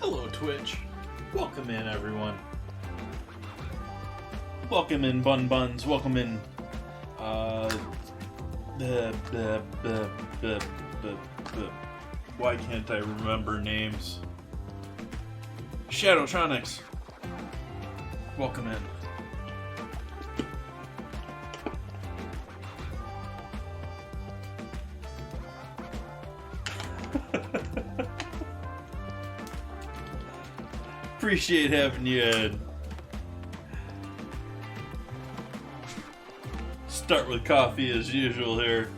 Hello, Twitch. Welcome in, everyone. Welcome in, Bun Buns. Welcome in, why can't I remember names? Shadowtronics. Welcome in. Appreciate having you in. Start with coffee as usual here.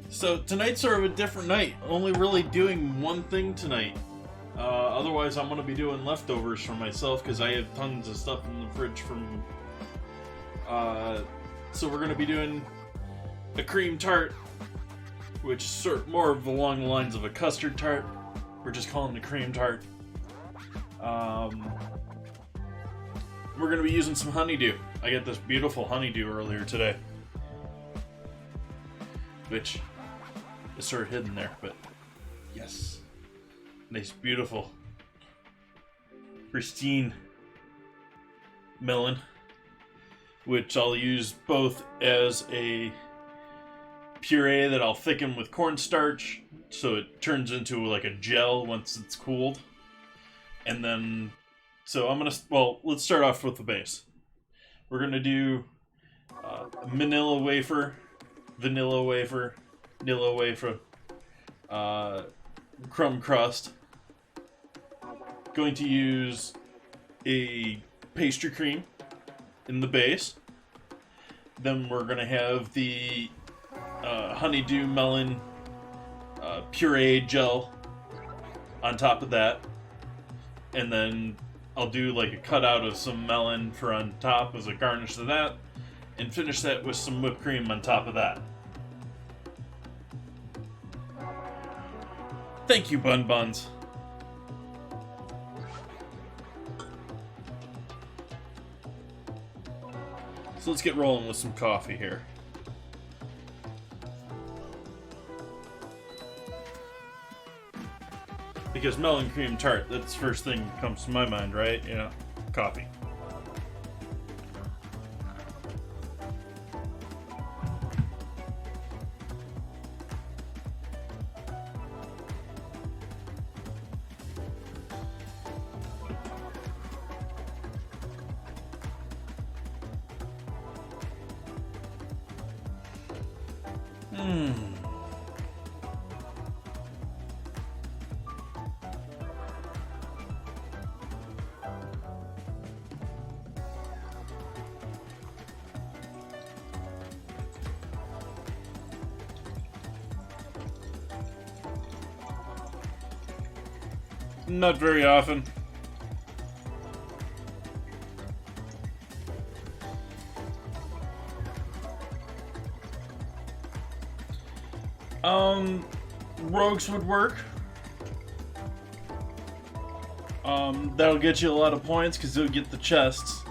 So tonight's sort of a different night. Only really doing one thing tonight. Otherwise I'm going to be doing leftovers for myself because I have tons of stuff in the fridge from... So we're going to be doing a cream tart, which is sort of more of along the lines of a custard tart. We're just calling it a cream tart. We're going to be using some honeydew. I got this beautiful honeydew earlier today, which is sort of hidden there, but yes. Nice, beautiful, pristine melon, which I'll use both as a puree that I'll thicken with cornstarch so it turns into like a gel once it's cooled. And then, so I'm gonna, well, let's start off with the base. We're gonna do vanilla wafer, crumb crust. Going to use a pastry cream in the base. Then we're gonna have the honeydew melon puree gel on top of that, and then I'll do like a cutout of some melon for on top as a garnish to that, and finish that with some whipped cream on top of that. Thank you, Bun Buns. So let's get rolling with some coffee here. Because melon cream tart, that's the first thing that comes to my mind, right? Yeah, coffee. Not very often. Rogues would work. That'll get you a lot of points because you'll get the chests.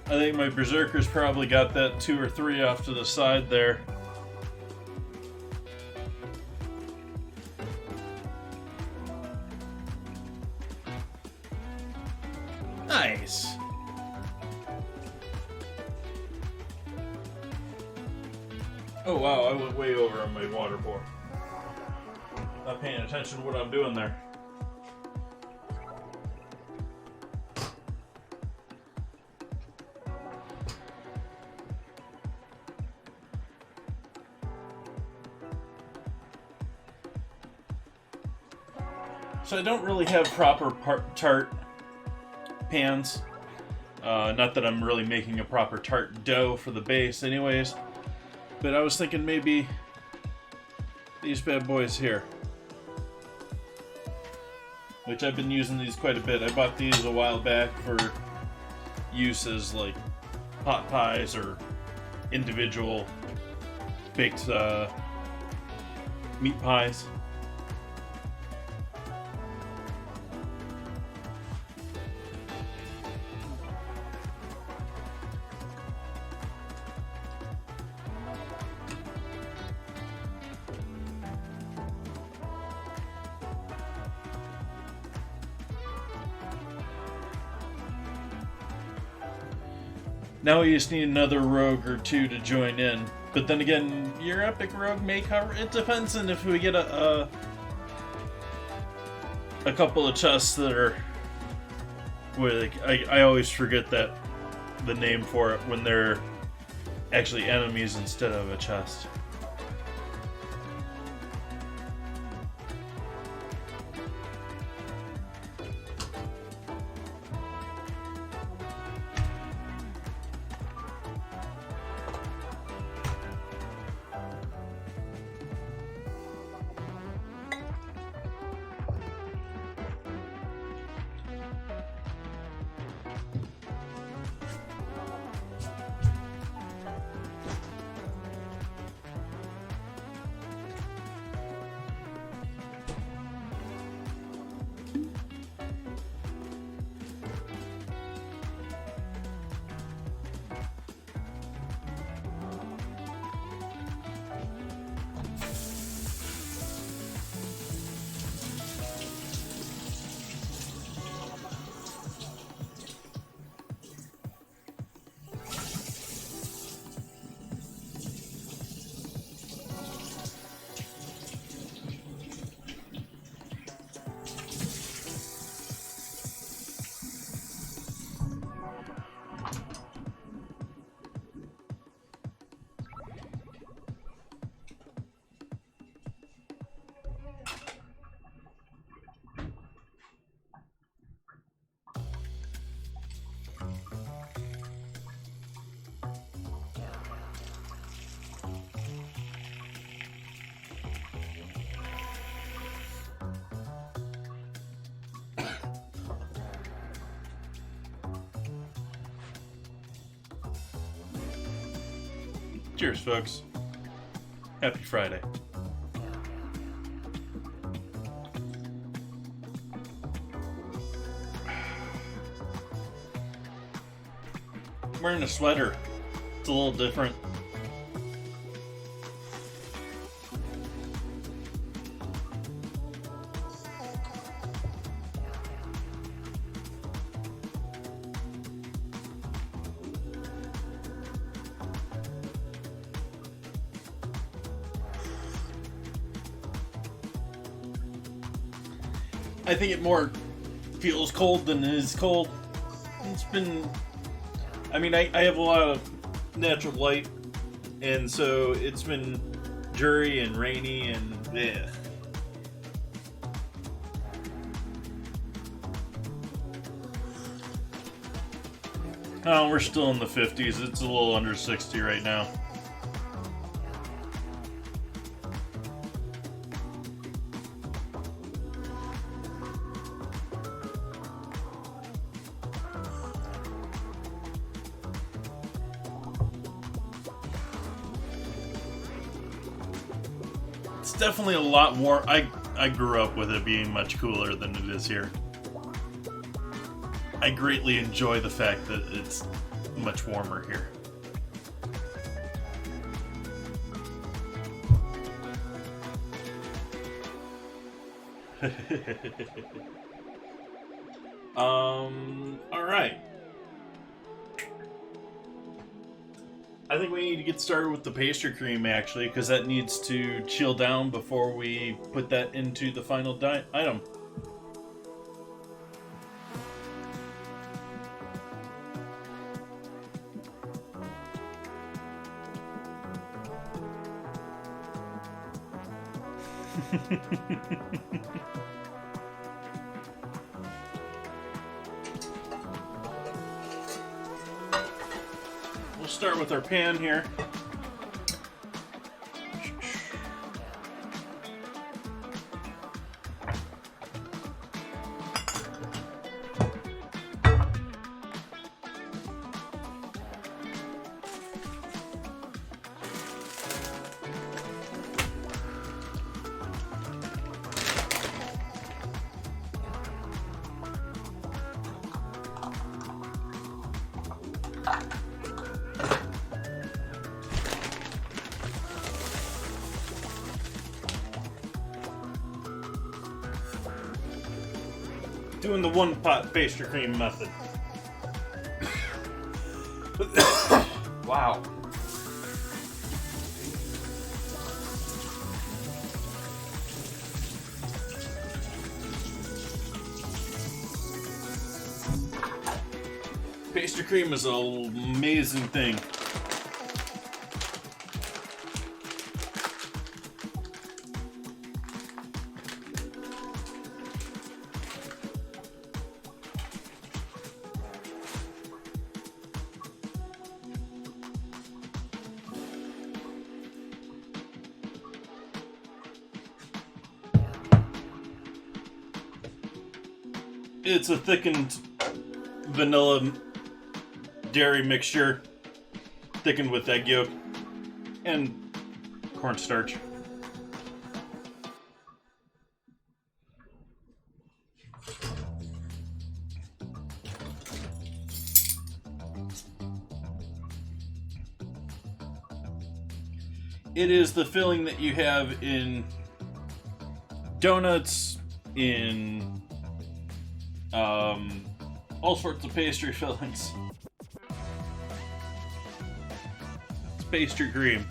I think my berserkers probably got that 2 or 3 off to the side there. Nice. Oh wow, I went way over on my water pour. Not paying attention to what I'm doing there. So I don't really have proper tart pans. Not that I'm really making a proper tart dough for the base anyways. But I was thinking maybe these bad boys here. Which I've been using these quite a bit. I bought these a while back for use as like pot pies or individual baked meat pies. Now we just need another rogue or two to join in. But then again, your epic rogue may cover. It depends on if we get a couple of chests that are. Where I always forget that the name for it when they're actually enemies instead of a chest. Cheers, folks. Happy Friday. I'm wearing a sweater. It's a little different. I think it more feels cold than it is cold. It's been... I mean, I have a lot of natural light, and so it's been dreary and rainy and yeah. Oh, we're still in the 50s. It's a little under 60 right now. It's definitely a lot more. I grew up with it being much cooler than it is here. I greatly enjoy the fact that it's much warmer here. All right. I think we need to get started with the pastry cream, actually, because that needs to chill down before we put that into the final item. We'll start with our pan here. Doing the one pot pastry cream method. Wow. Pastry cream is an amazing thing. It's a thickened vanilla dairy mixture, thickened with egg yolk and cornstarch. It is the filling that you have in donuts, in all sorts of pastry fillings. It's pastry cream.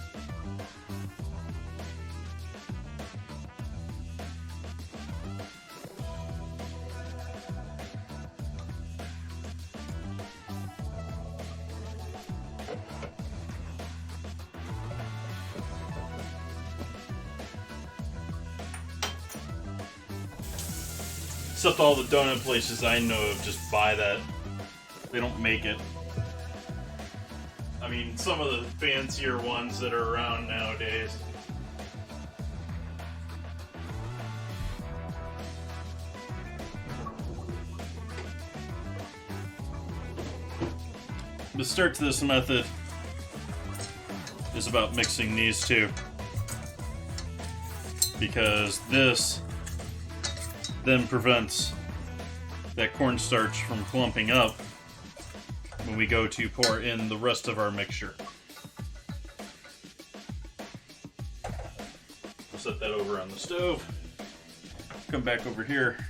Except all the donut places I know of just buy that. They don't make it. I mean, some of the fancier ones that are around nowadays. The start to this method is about mixing these two. Because this then prevents that cornstarch from clumping up when we go to pour in the rest of our mixture. We'll set that over on the stove. Come back over here.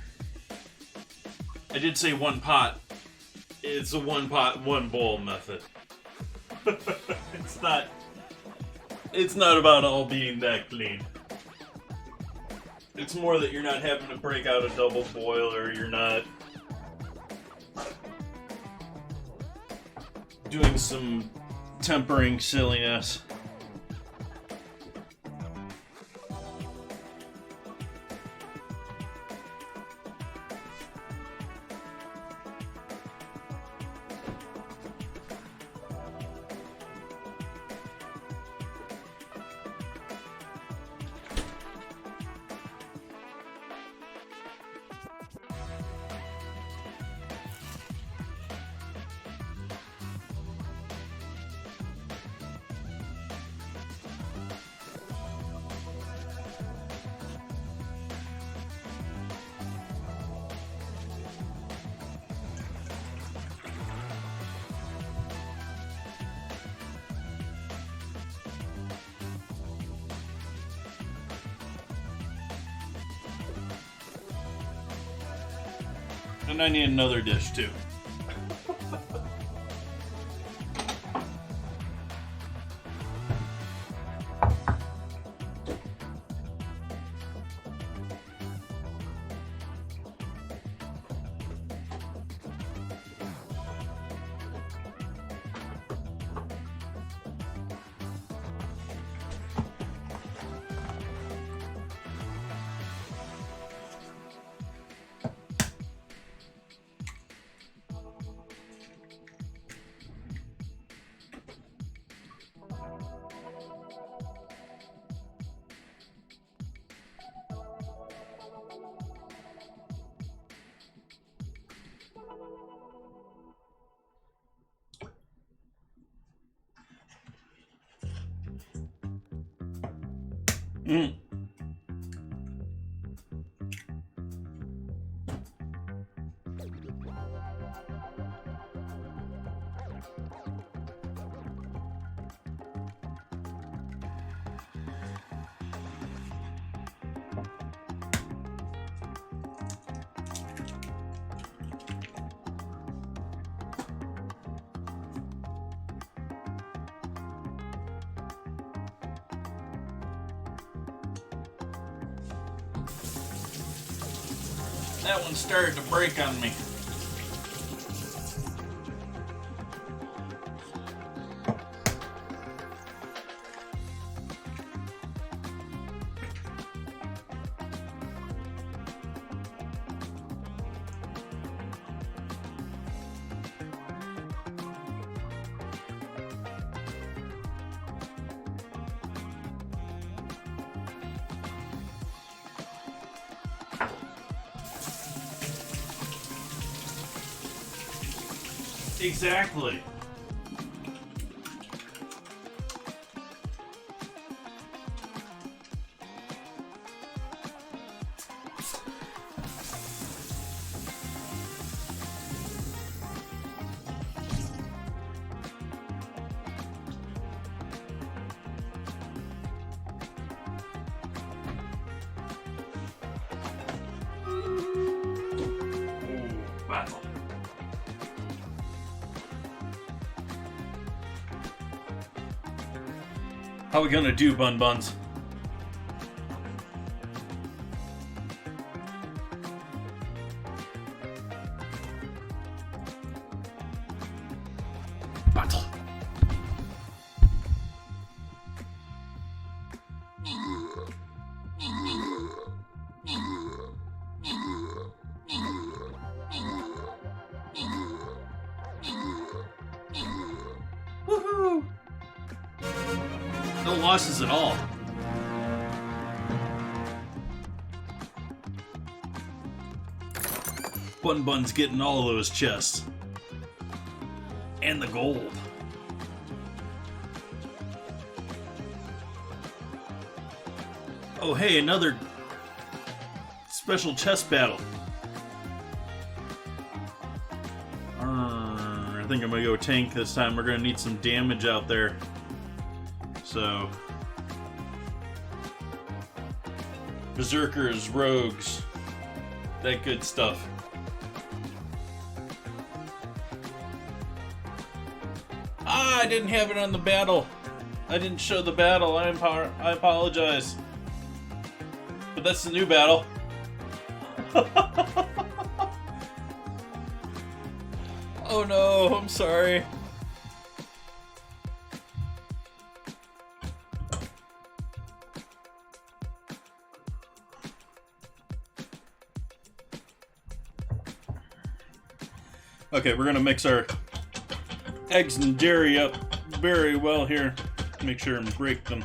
I did say one pot. It's a one pot, one bowl method. It's not about all being that clean. It's more that you're not having to break out a double boil, or you're not doing some tempering silliness. And I need another dish too. Mm. That one started to break on me. Exactly. Battle. How we gonna do, Bun Buns? Battle. Woohoo! No losses at all. Bun Bun's getting all those chests. And the gold. Oh hey, another special chest battle. I think I'm gonna go tank this time. We're gonna need some damage out there. So, berserkers, rogues, that good stuff. Ah, I didn't have it on the battle. I didn't show the battle. I apologize. But that's the new battle. Oh no, I'm sorry. Okay, we're gonna mix our eggs and dairy up very well here. Make sure and break them.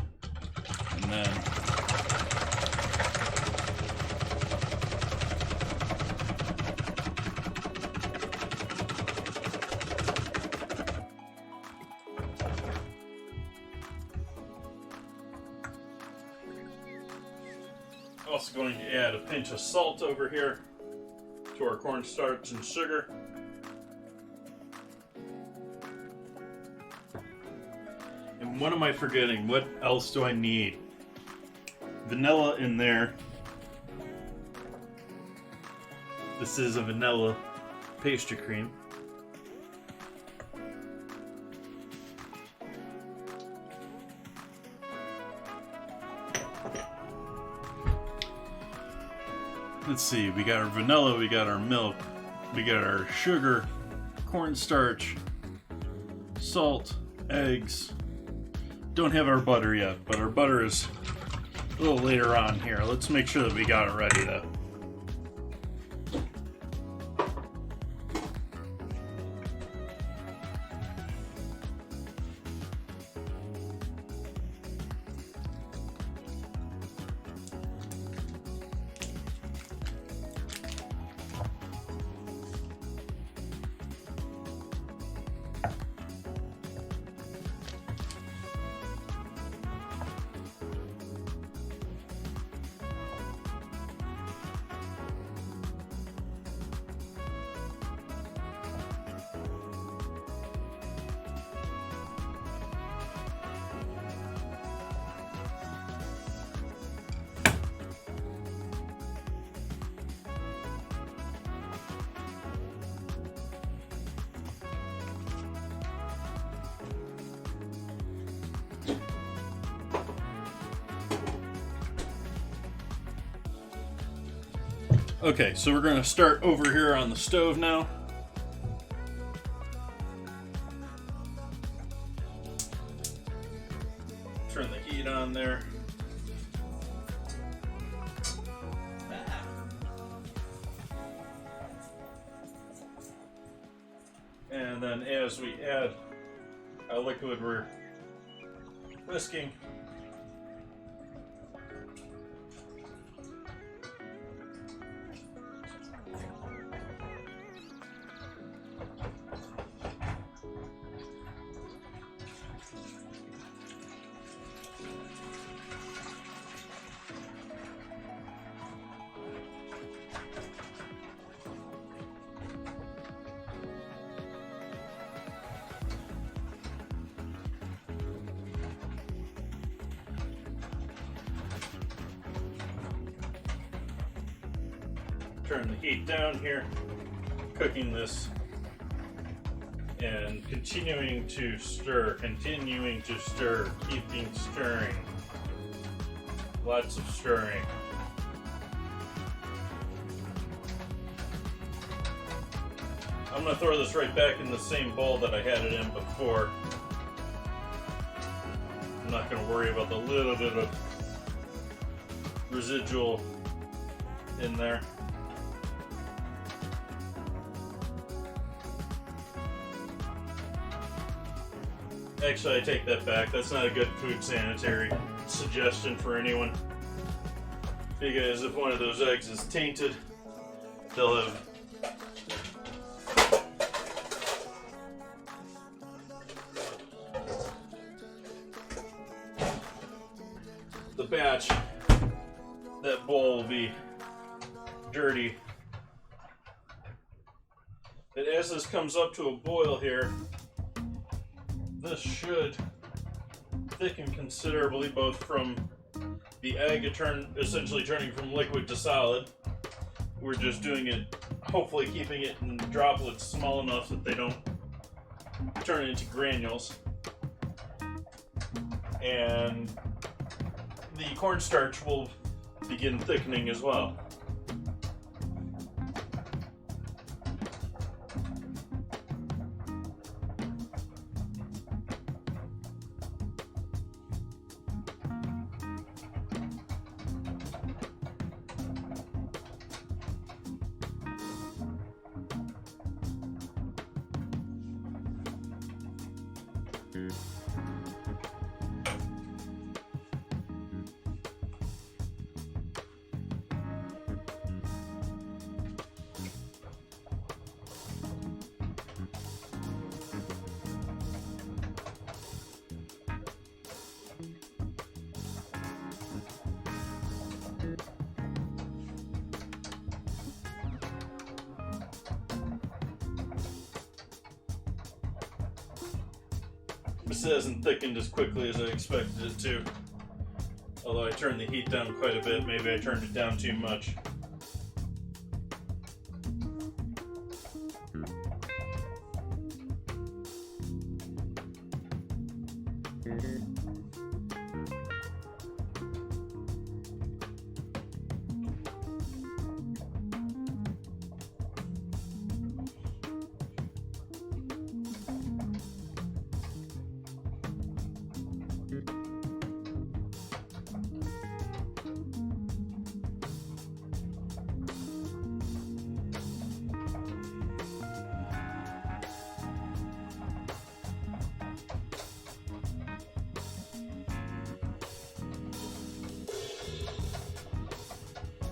And then also going to add a pinch of salt over here to our cornstarch and sugar. And what am I forgetting? What else do I need? Vanilla in there. This is a vanilla pastry cream. Let's see, we got our vanilla, we got our milk, we got our sugar, cornstarch, salt, eggs. Don't have our butter yet, but our butter is a little later on here. Let's make sure that we got it ready though. Okay, so we're going to start over here on the stove now. Turn the heat on there. And then as we add our liquid we're whisking, turn the heat down here, cooking this and continuing to stir, keeping stirring. Lots of stirring. I'm going to throw this right back in the same bowl that I had it in before. I'm not going to worry about the little bit of residual in there. Actually, I take that back. That's not a good food sanitary suggestion for anyone. Because if one of those eggs is tainted, they'll have the batch, that bowl will be dirty. But as this comes up to a boil here, this should thicken considerably, both from the egg essentially turning from liquid to solid. We're just doing it, hopefully keeping it in droplets small enough that they don't turn into granules. And the cornstarch will begin thickening as well. This hasn't thickened as quickly as I expected it to. Although I turned the heat down quite a bit, maybe I turned it down too much.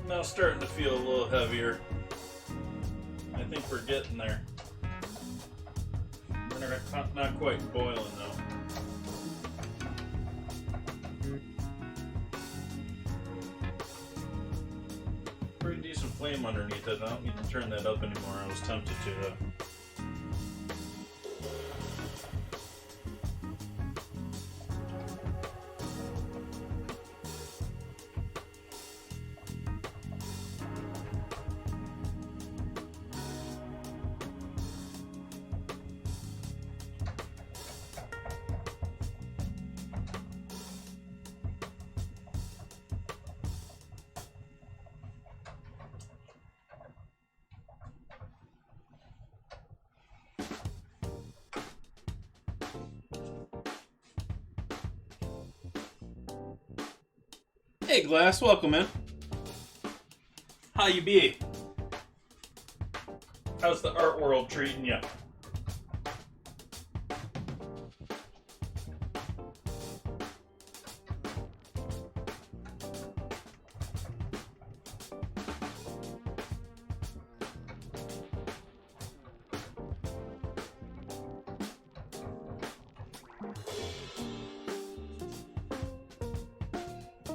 Now starting to feel a little heavier. I think we're getting there. We're not quite boiling though. Pretty decent flame underneath it. I don't need to turn that up anymore. I was tempted to though. Hey Glass, welcome in. How you be? How's the art world treating you?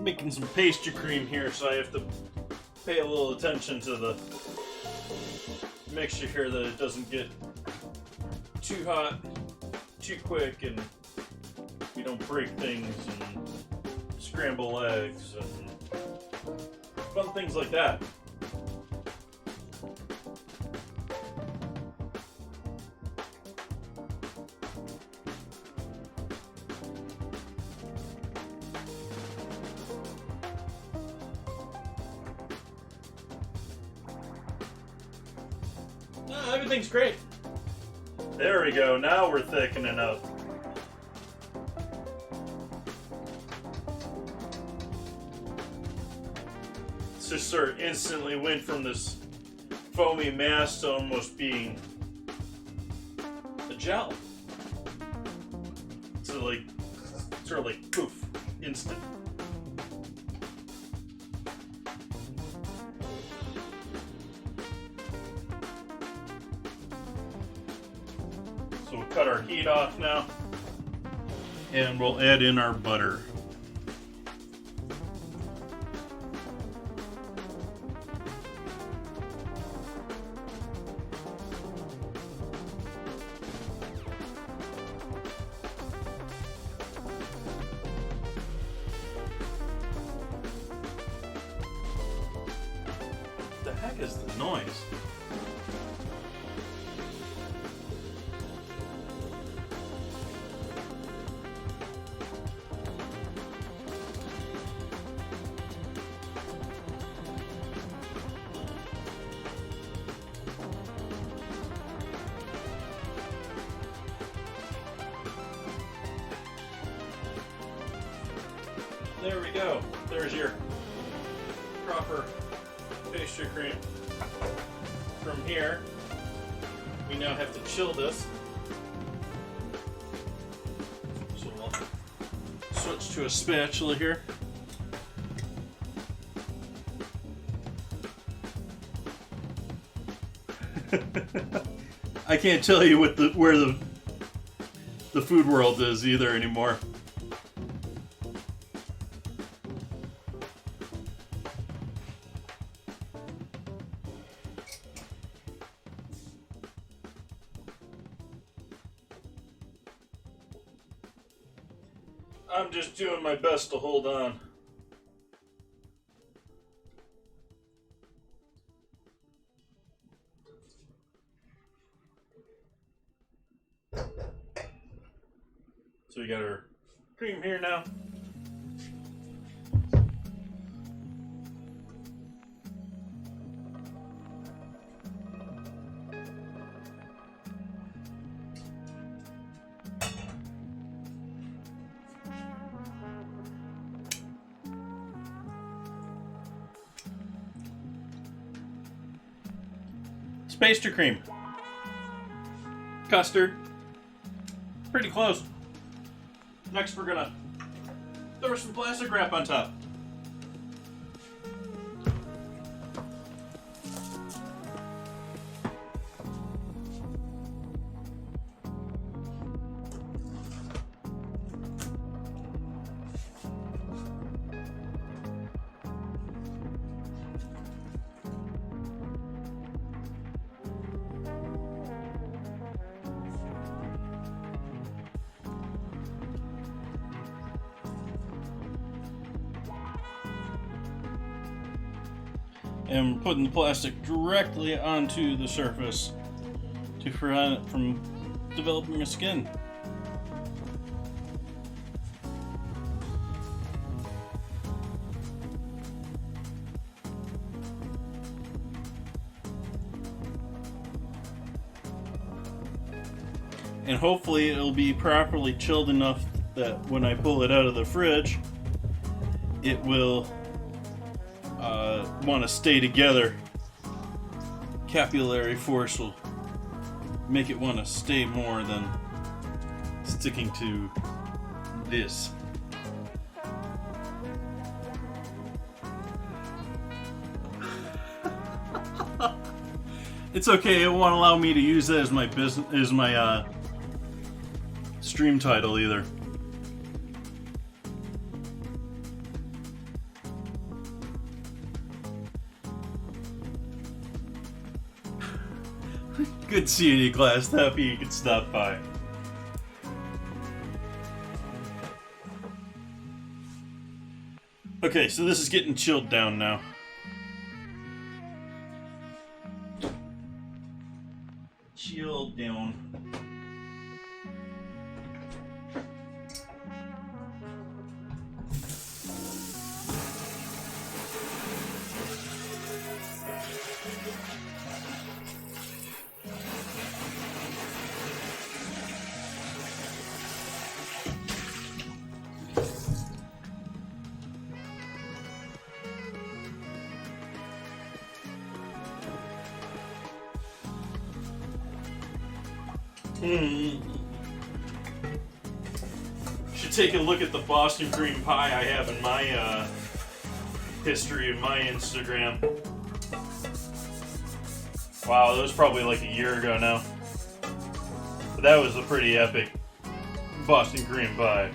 Making some pastry cream here, so I have to pay a little attention to the mixture here, that it doesn't get too hot too quick and we don't break things and scramble eggs and fun things like that. Everything's great. There we go. Now we're thickening up. It's just sort of instantly went from this foamy mass to almost being a gel. So like, sort of like poof, instant. So we'll cut our heat off now, and we'll add in our butter. What the heck is the noise? There we go. There's your proper pastry cream. From here, we now have to chill this. So we'll switch to a spatula here. I can't tell you what where the food world is either anymore. I'm just doing my best to hold on. So we got our cream here now. Pastry cream, custard, pretty close. Next we're gonna throw some plastic wrap on top. And putting the plastic directly onto the surface to prevent it from developing a skin. And hopefully it'll be properly chilled enough that when I pull it out of the fridge, it will want to stay together, capillary force will make it want to stay more than sticking to this. It's okay, it won't allow me to use that as my stream title either. Good seeing you, Glass. Happy you could stop by. Okay, so this is getting chilled down now. Chilled down. Should take a look at the Boston cream pie I have in my history of my Instagram. Wow, that was probably like a year ago now. But that was a pretty epic Boston cream pie.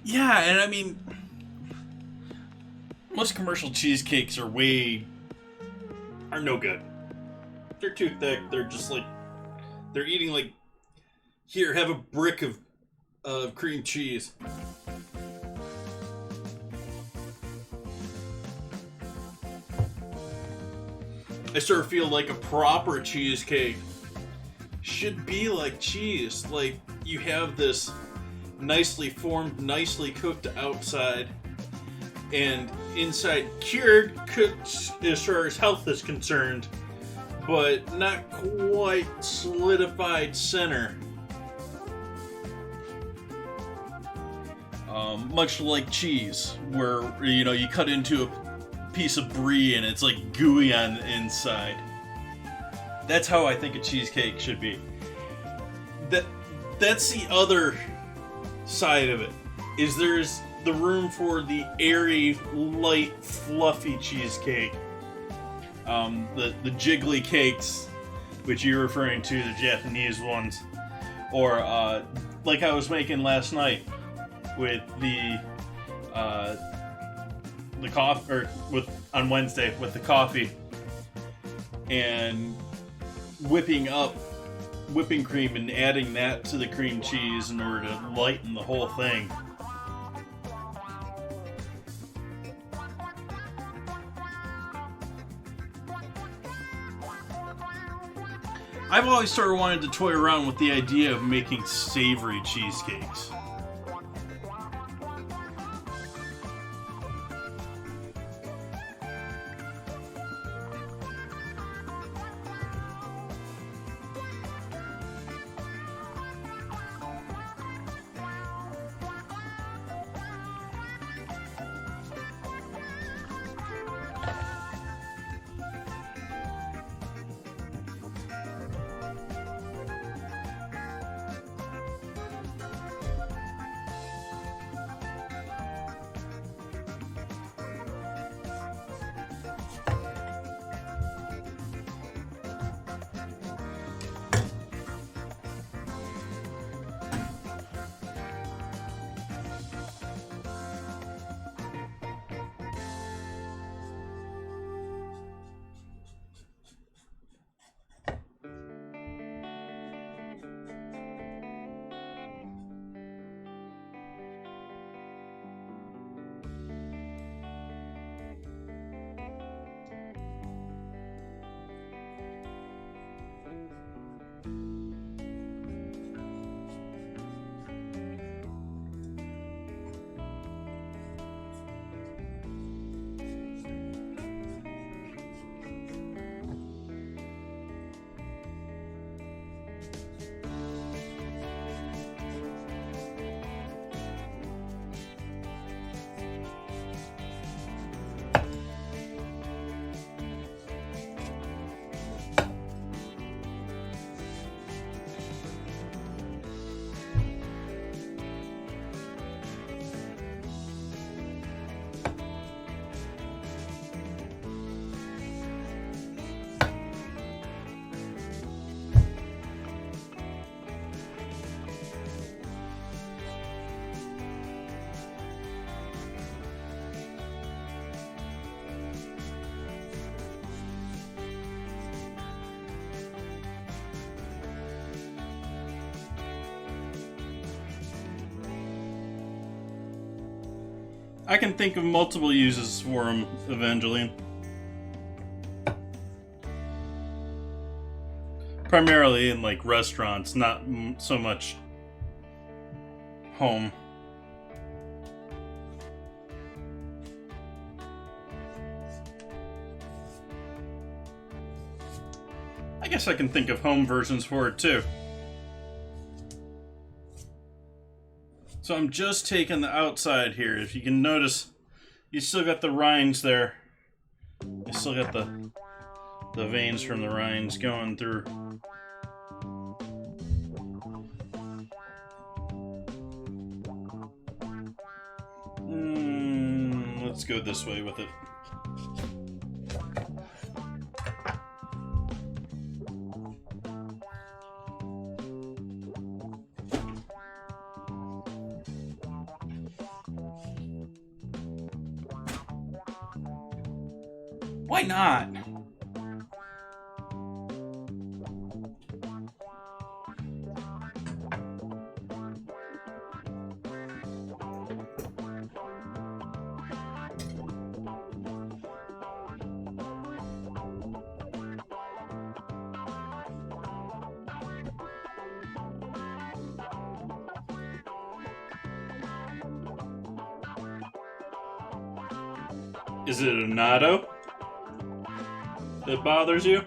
Yeah, and I mean, most commercial cheesecakes are no good. They're too thick. They're just like, they're eating like, here, have a brick of cream cheese. I sort of feel like a proper cheesecake should be like cheese. Like, you have this nicely formed, nicely cooked outside, and inside cured, cooked as far as health is concerned, but not quite solidified center. Much like cheese, where, you know, you cut into a piece of brie and it's like gooey on the inside. That's how I think a cheesecake should be. That's the other side of it, is there's the room for the airy, light, fluffy cheesecake. The jiggly cakes, which you're referring to, the Japanese ones. Or, like I was making last night with the coffee, or on Wednesday with the coffee, and whipping up whipping cream and adding that to the cream cheese in order to lighten the whole thing. I've always sort of wanted to toy around with the idea of making savory cheesecakes. I can think of multiple uses for them, Evangeline. Primarily in like restaurants, not so much home. I guess I can think of home versions for it too. So I'm just taking the outside here. If you can notice, you still got the rinds there. You still got the veins from the rinds going through. Let's go this way with it. Why not? Is it a natto that bothers you?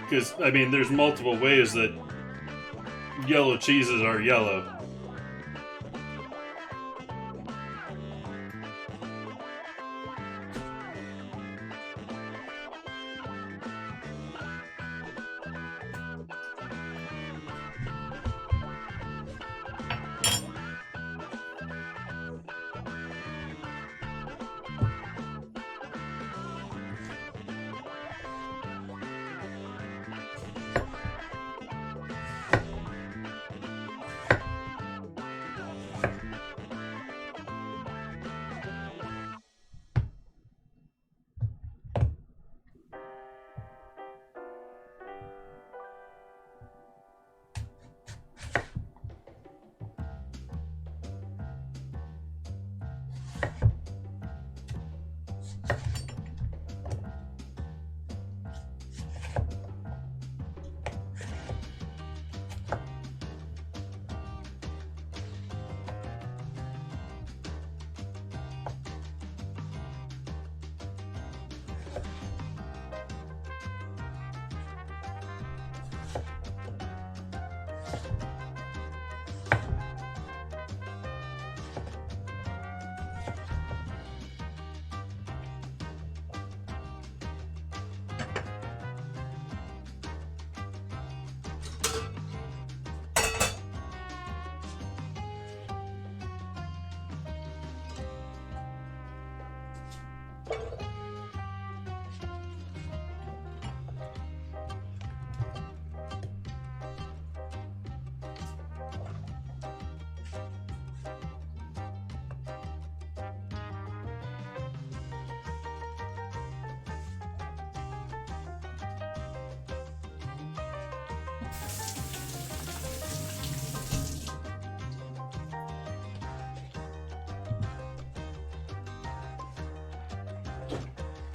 Because, I mean, there's multiple ways that yellow cheeses are yellow.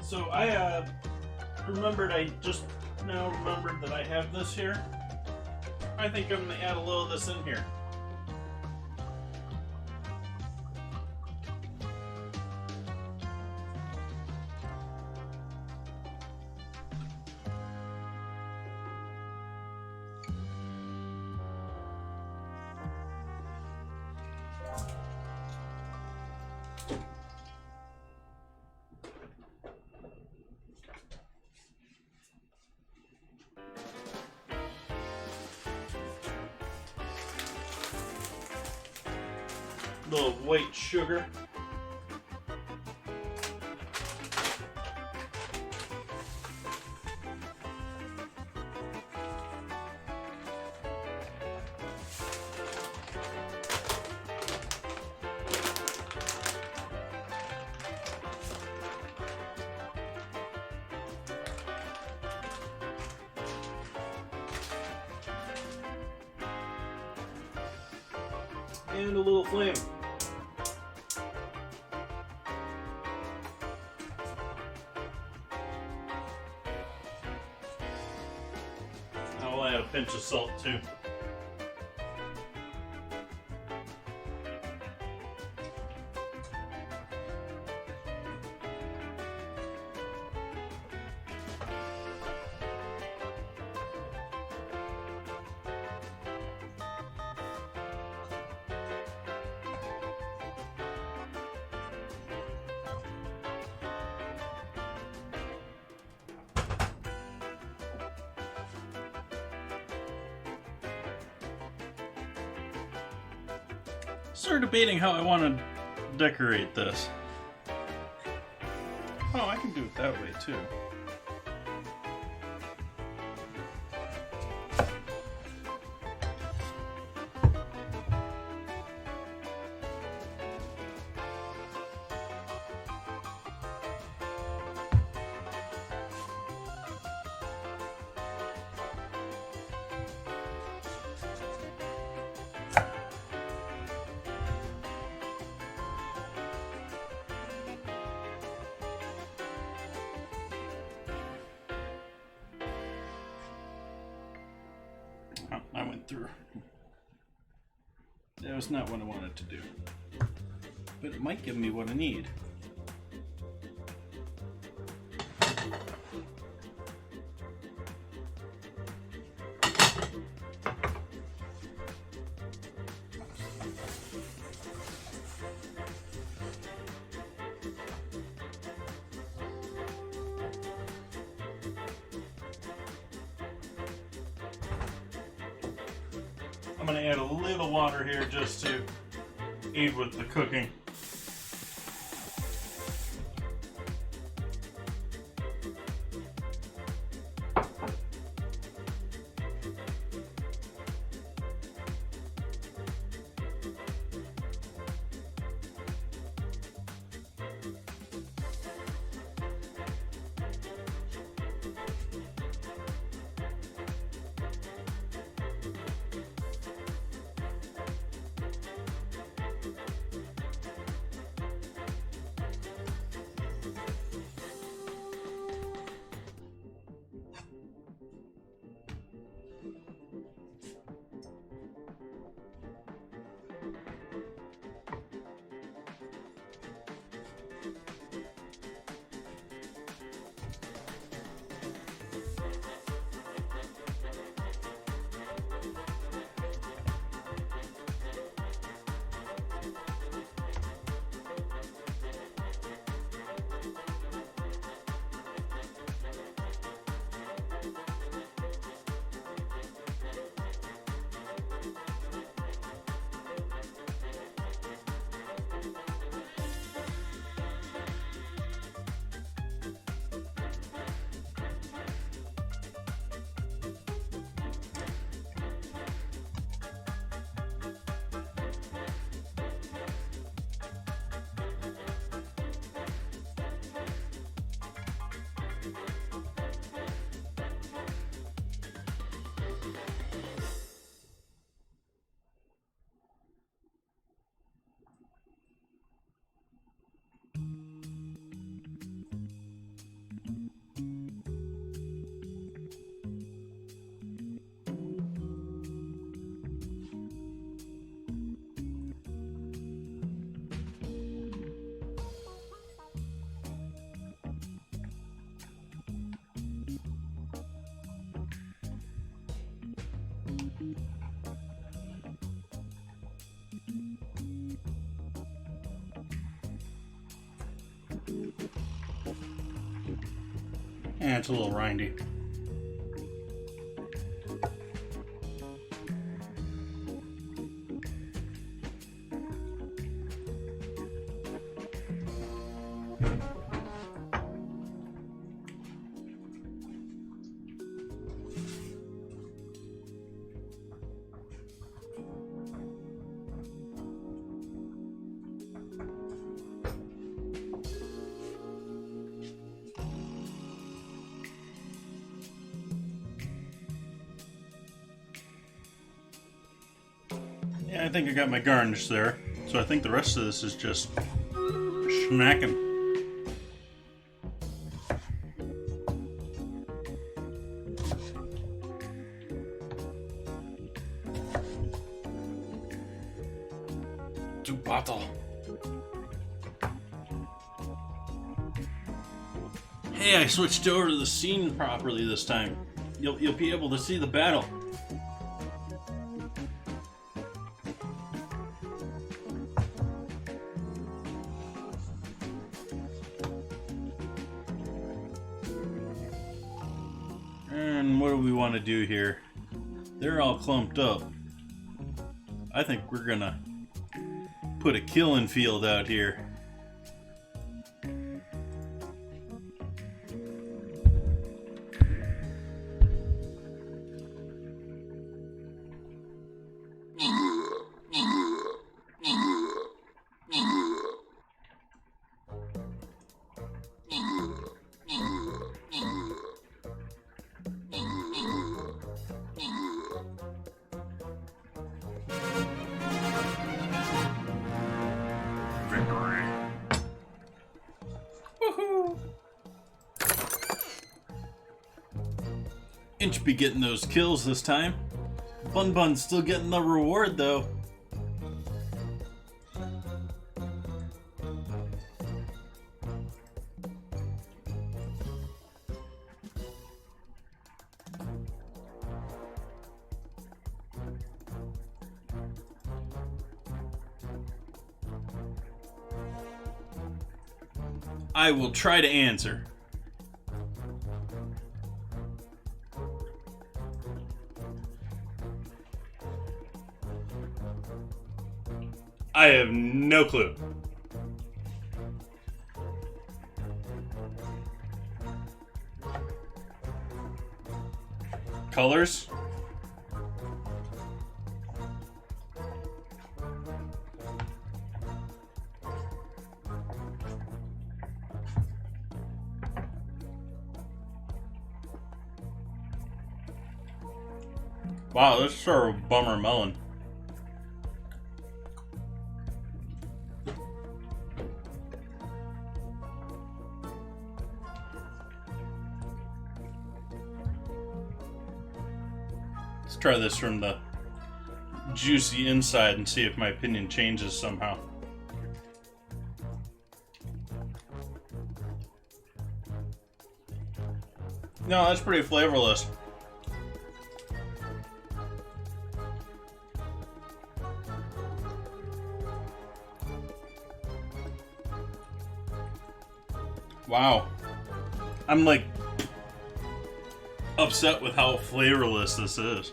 So I just now remembered that I have this here. I think I'm going to add a little of this in here. Little white sugar. and a little flame. I'll add a pinch of salt too. Start debating how I want to decorate this. Oh, I can do it that way too. Oh, I went through. That was not what I wanted to do. But it might give me what I need. I'm going to add a little water here just to aid with the cooking. And it's a little rindy. I think I got my garnish there. So I think the rest of this is just snacking. To bottle. Hey, I switched over to the scene properly this time. You'll be able to see the battle. And what do we want to do here? They're all clumped up. I think we're gonna put a killing field out here. Inch be getting those kills this time. Bun Bun's still getting the reward though. I will try to answer. I have no clue. Colors? Wow, this is sort of a bummer melon. Let's try this from the juicy inside and see if my opinion changes somehow. No, that's pretty flavorless. Wow. I'm like upset with how flavorless this is.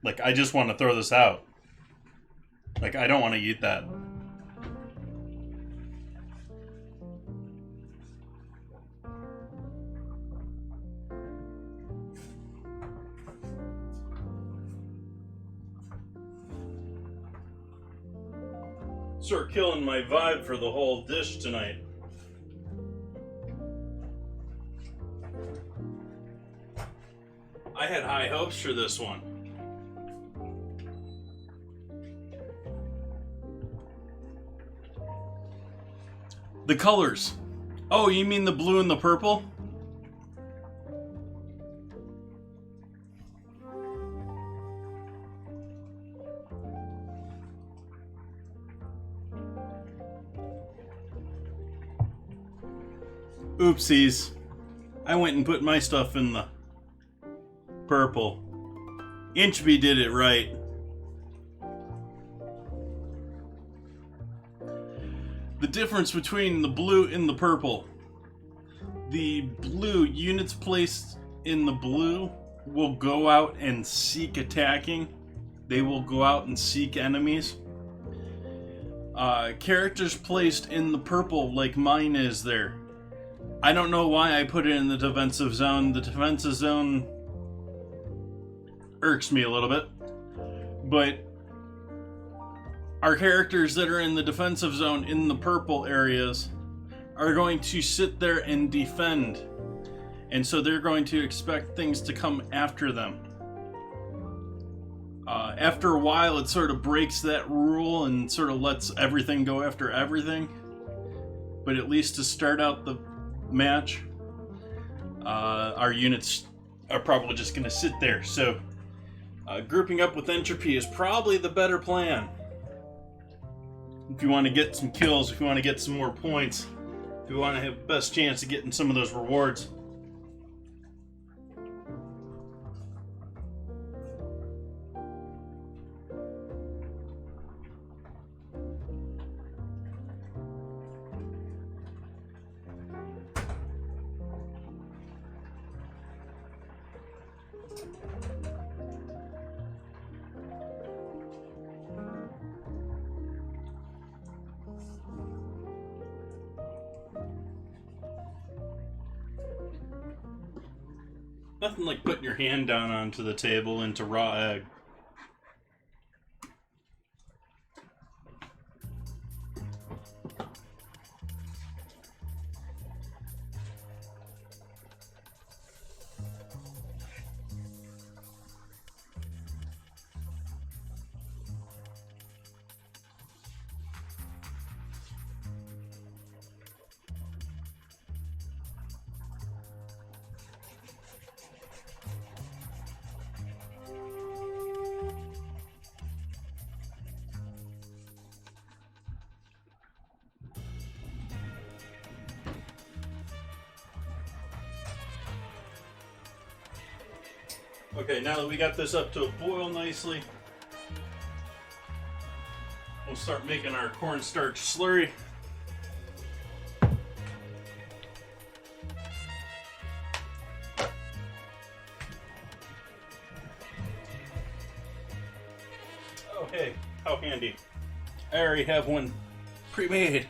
Like, I just want to throw this out. Like, I don't want to eat that. Start killing my vibe for the whole dish tonight. I had high hopes for this one. The colors. Oh, you mean the blue and the purple? Oopsies. I went and put my stuff in the purple. Inchby did it right. The difference between the blue and the purple. The blue, units placed in the blue will go out and seek attacking. They will go out and seek enemies. Characters placed in the purple, like mine is there. I don't know why I put it in the defensive zone. The defensive zone irks me a little bit. But our characters that are in the defensive zone in the purple areas are going to sit there and defend. And so they're going to expect things to come after them. After a while, it sort of breaks that rule and sort of lets everything go after everything. But at least to start out the match, our units are probably just going to sit there. So grouping up with entropy is probably the better plan. If you want to get some kills, if you want to get some more points, if you want to have the best chance of getting some of those rewards. Nothing like putting your hand down onto the table into raw egg. Okay, now that we got this up to a boil nicely, we'll start making our cornstarch slurry. Oh hey, how handy. I already have one pre-made.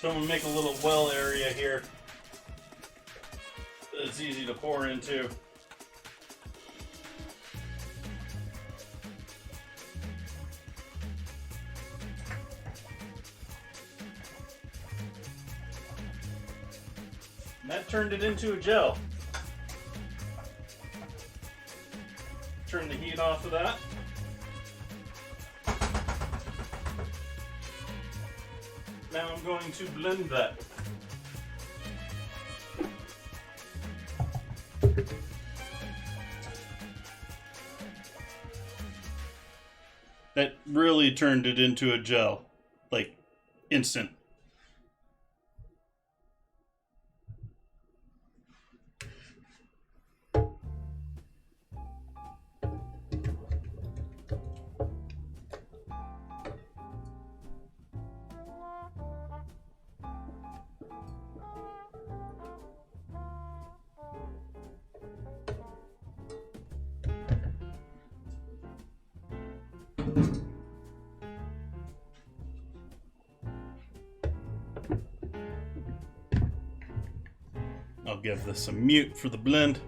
So I'm going to make a little well area here that it's easy to pour into. And that turned it into a gel. Turn the heat off of that. Now I'm going to blend that. That really turned it into a gel, like instant. I'll give this some mute for the blend.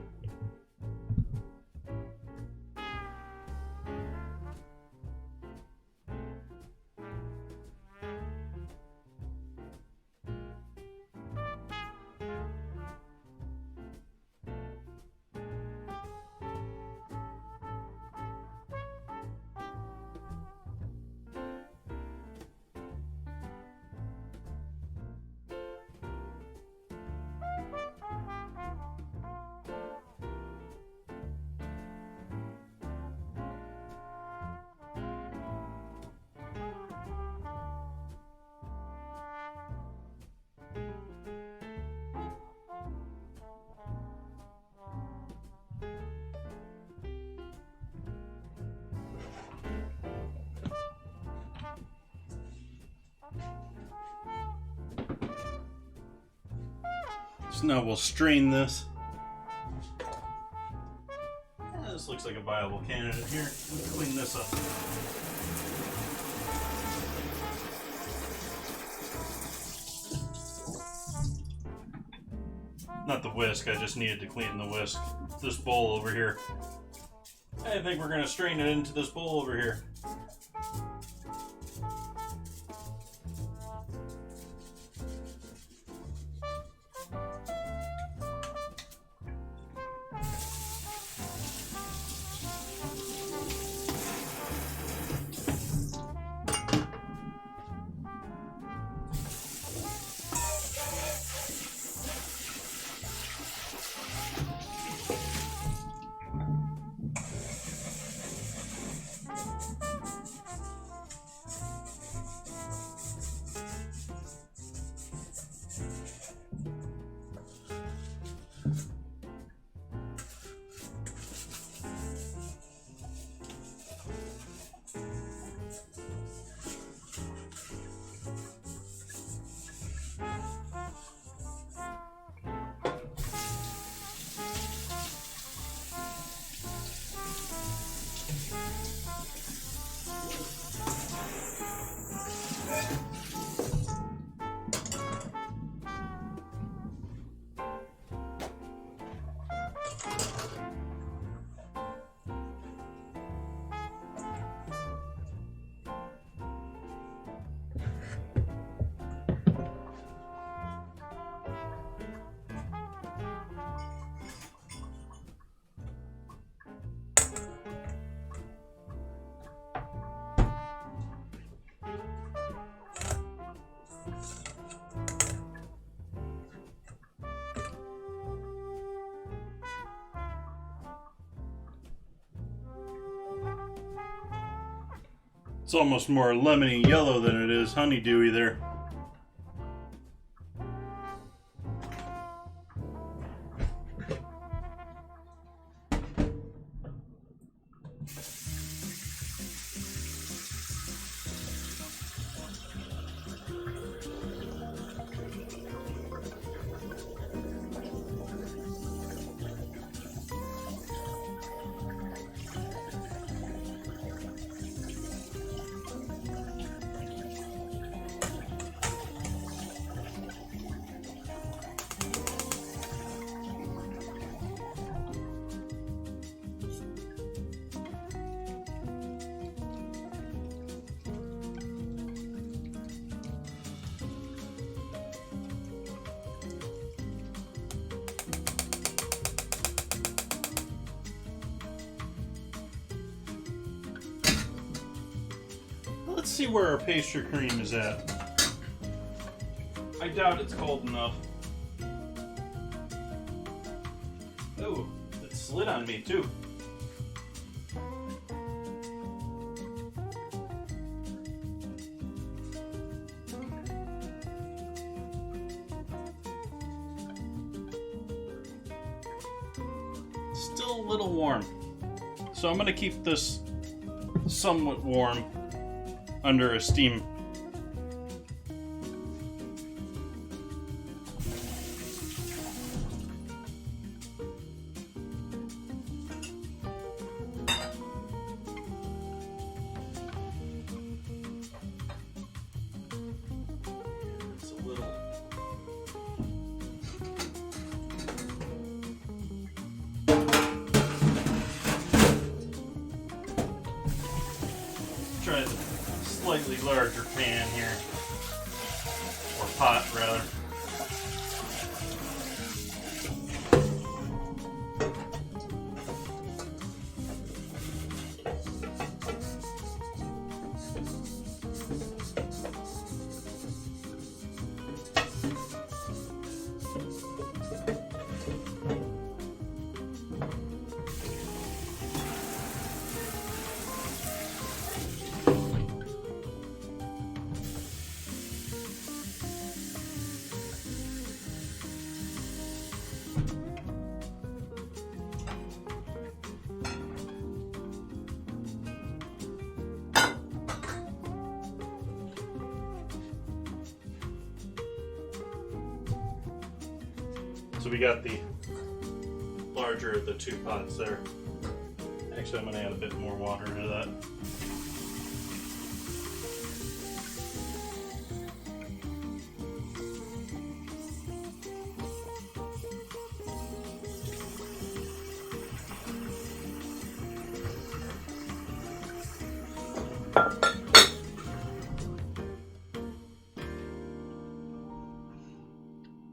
So now we'll strain this. This looks like a viable candidate here. Let's clean this up. Not the whisk, I just needed to clean the whisk. This bowl over here. I think we're going to strain it into this bowl over here. It's almost more lemony yellow than it is honeydewy there. Let's see where our pastry cream is at. I doubt it's cold enough. Oh, it slid on me too. Still a little warm. So I'm going to keep this somewhat warm under a steam. It's a little try the slightly larger pan here, or pot rather. So we got the larger of the two pots there. Actually, I'm going to add a bit more water to that.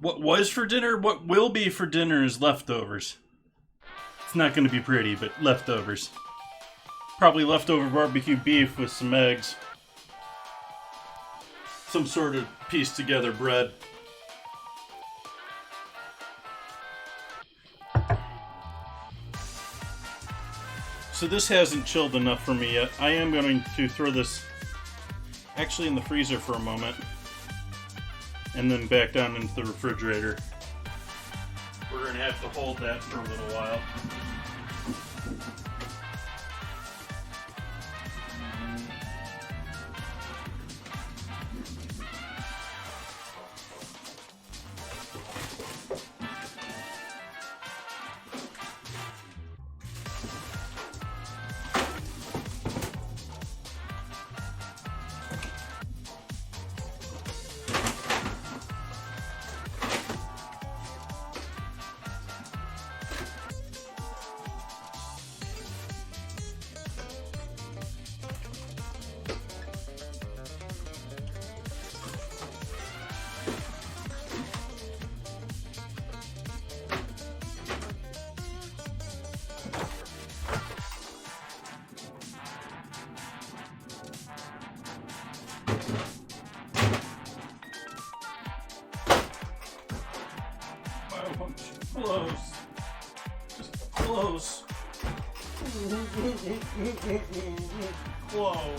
What was for dinner, what will be for dinner is leftovers. It's not going to be pretty, but leftovers. Probably leftover barbecue beef with some eggs. Some sort of pieced together bread. So this hasn't chilled enough for me yet. I am going to throw this actually in the freezer for a moment. And then back down into the refrigerator. We're going to have to hold that for a little while. Close. Just close. Close.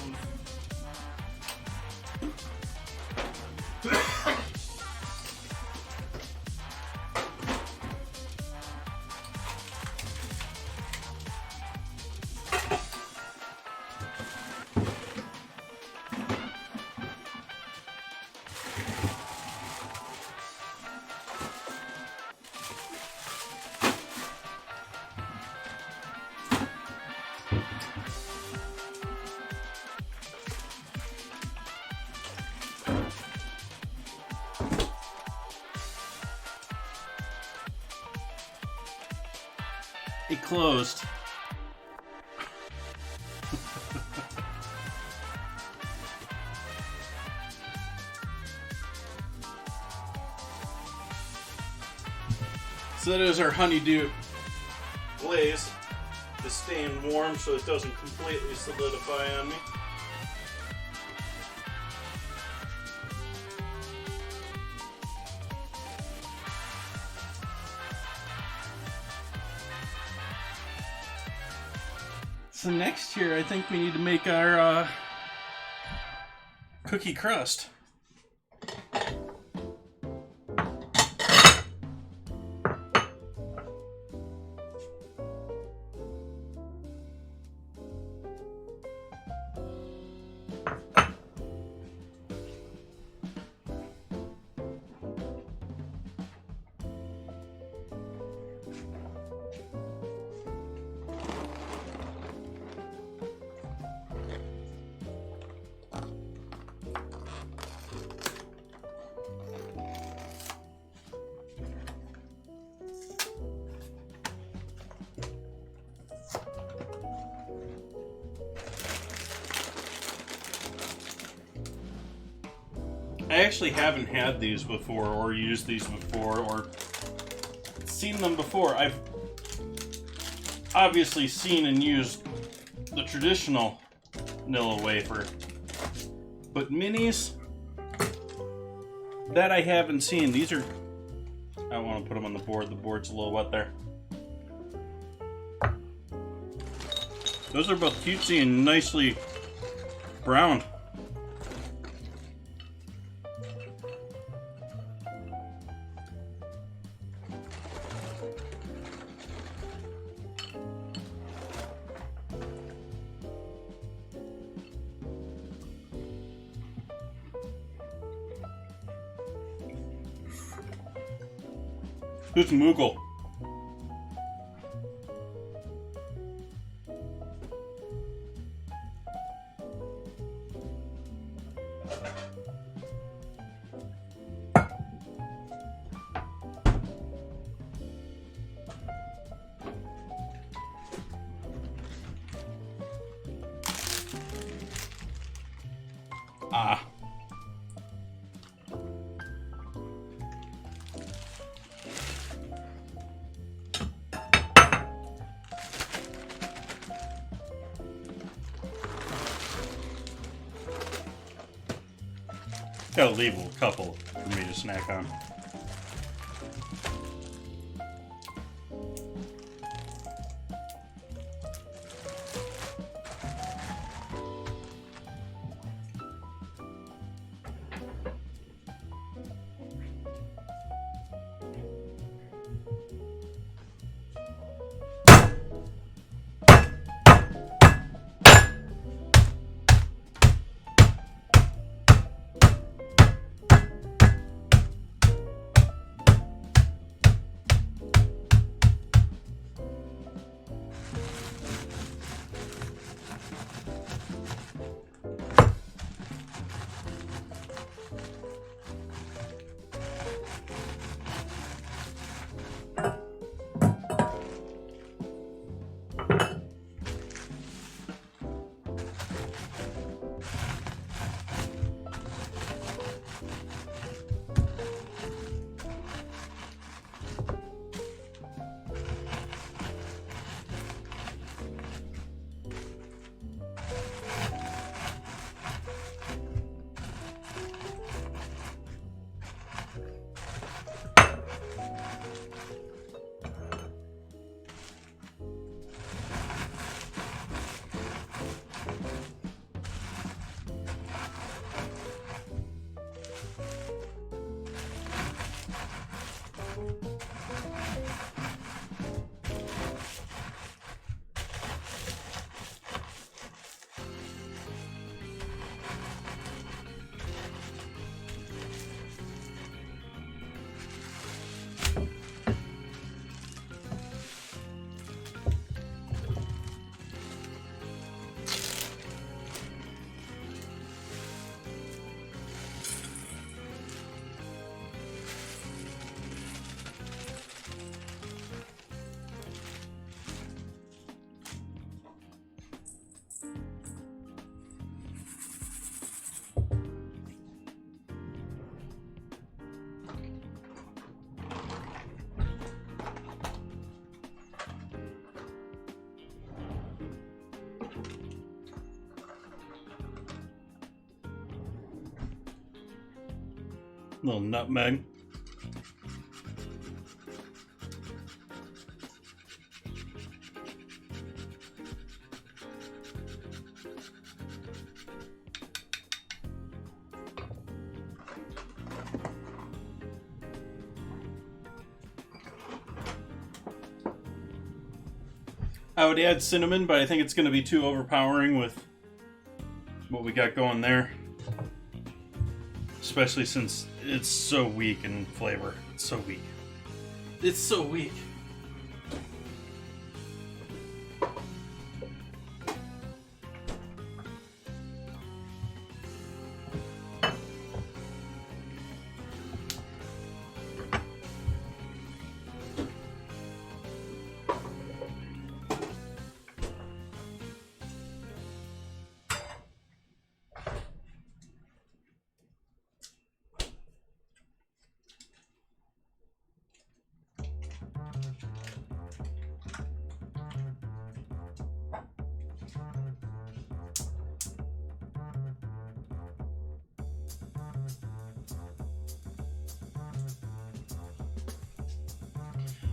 It closed. So that is our honeydew glaze. It's staying warm so it doesn't completely solidify on me. So next year, I think we need to make our cookie crust. I actually haven't had these before, or used these before, or seen them before. I've obviously seen and used the traditional vanilla wafer, but minis, that I haven't seen. These are, I don't want to put them on the board. The board's a little wet there. Those are both cutesy and nicely browned. Who's Moogle? Gotta leave a couple for me to snack on. Little nutmeg. I would add cinnamon, but I think it's going to be too overpowering with what we got going there. Especially since it's so weak in flavor. It's so weak. It's so weak.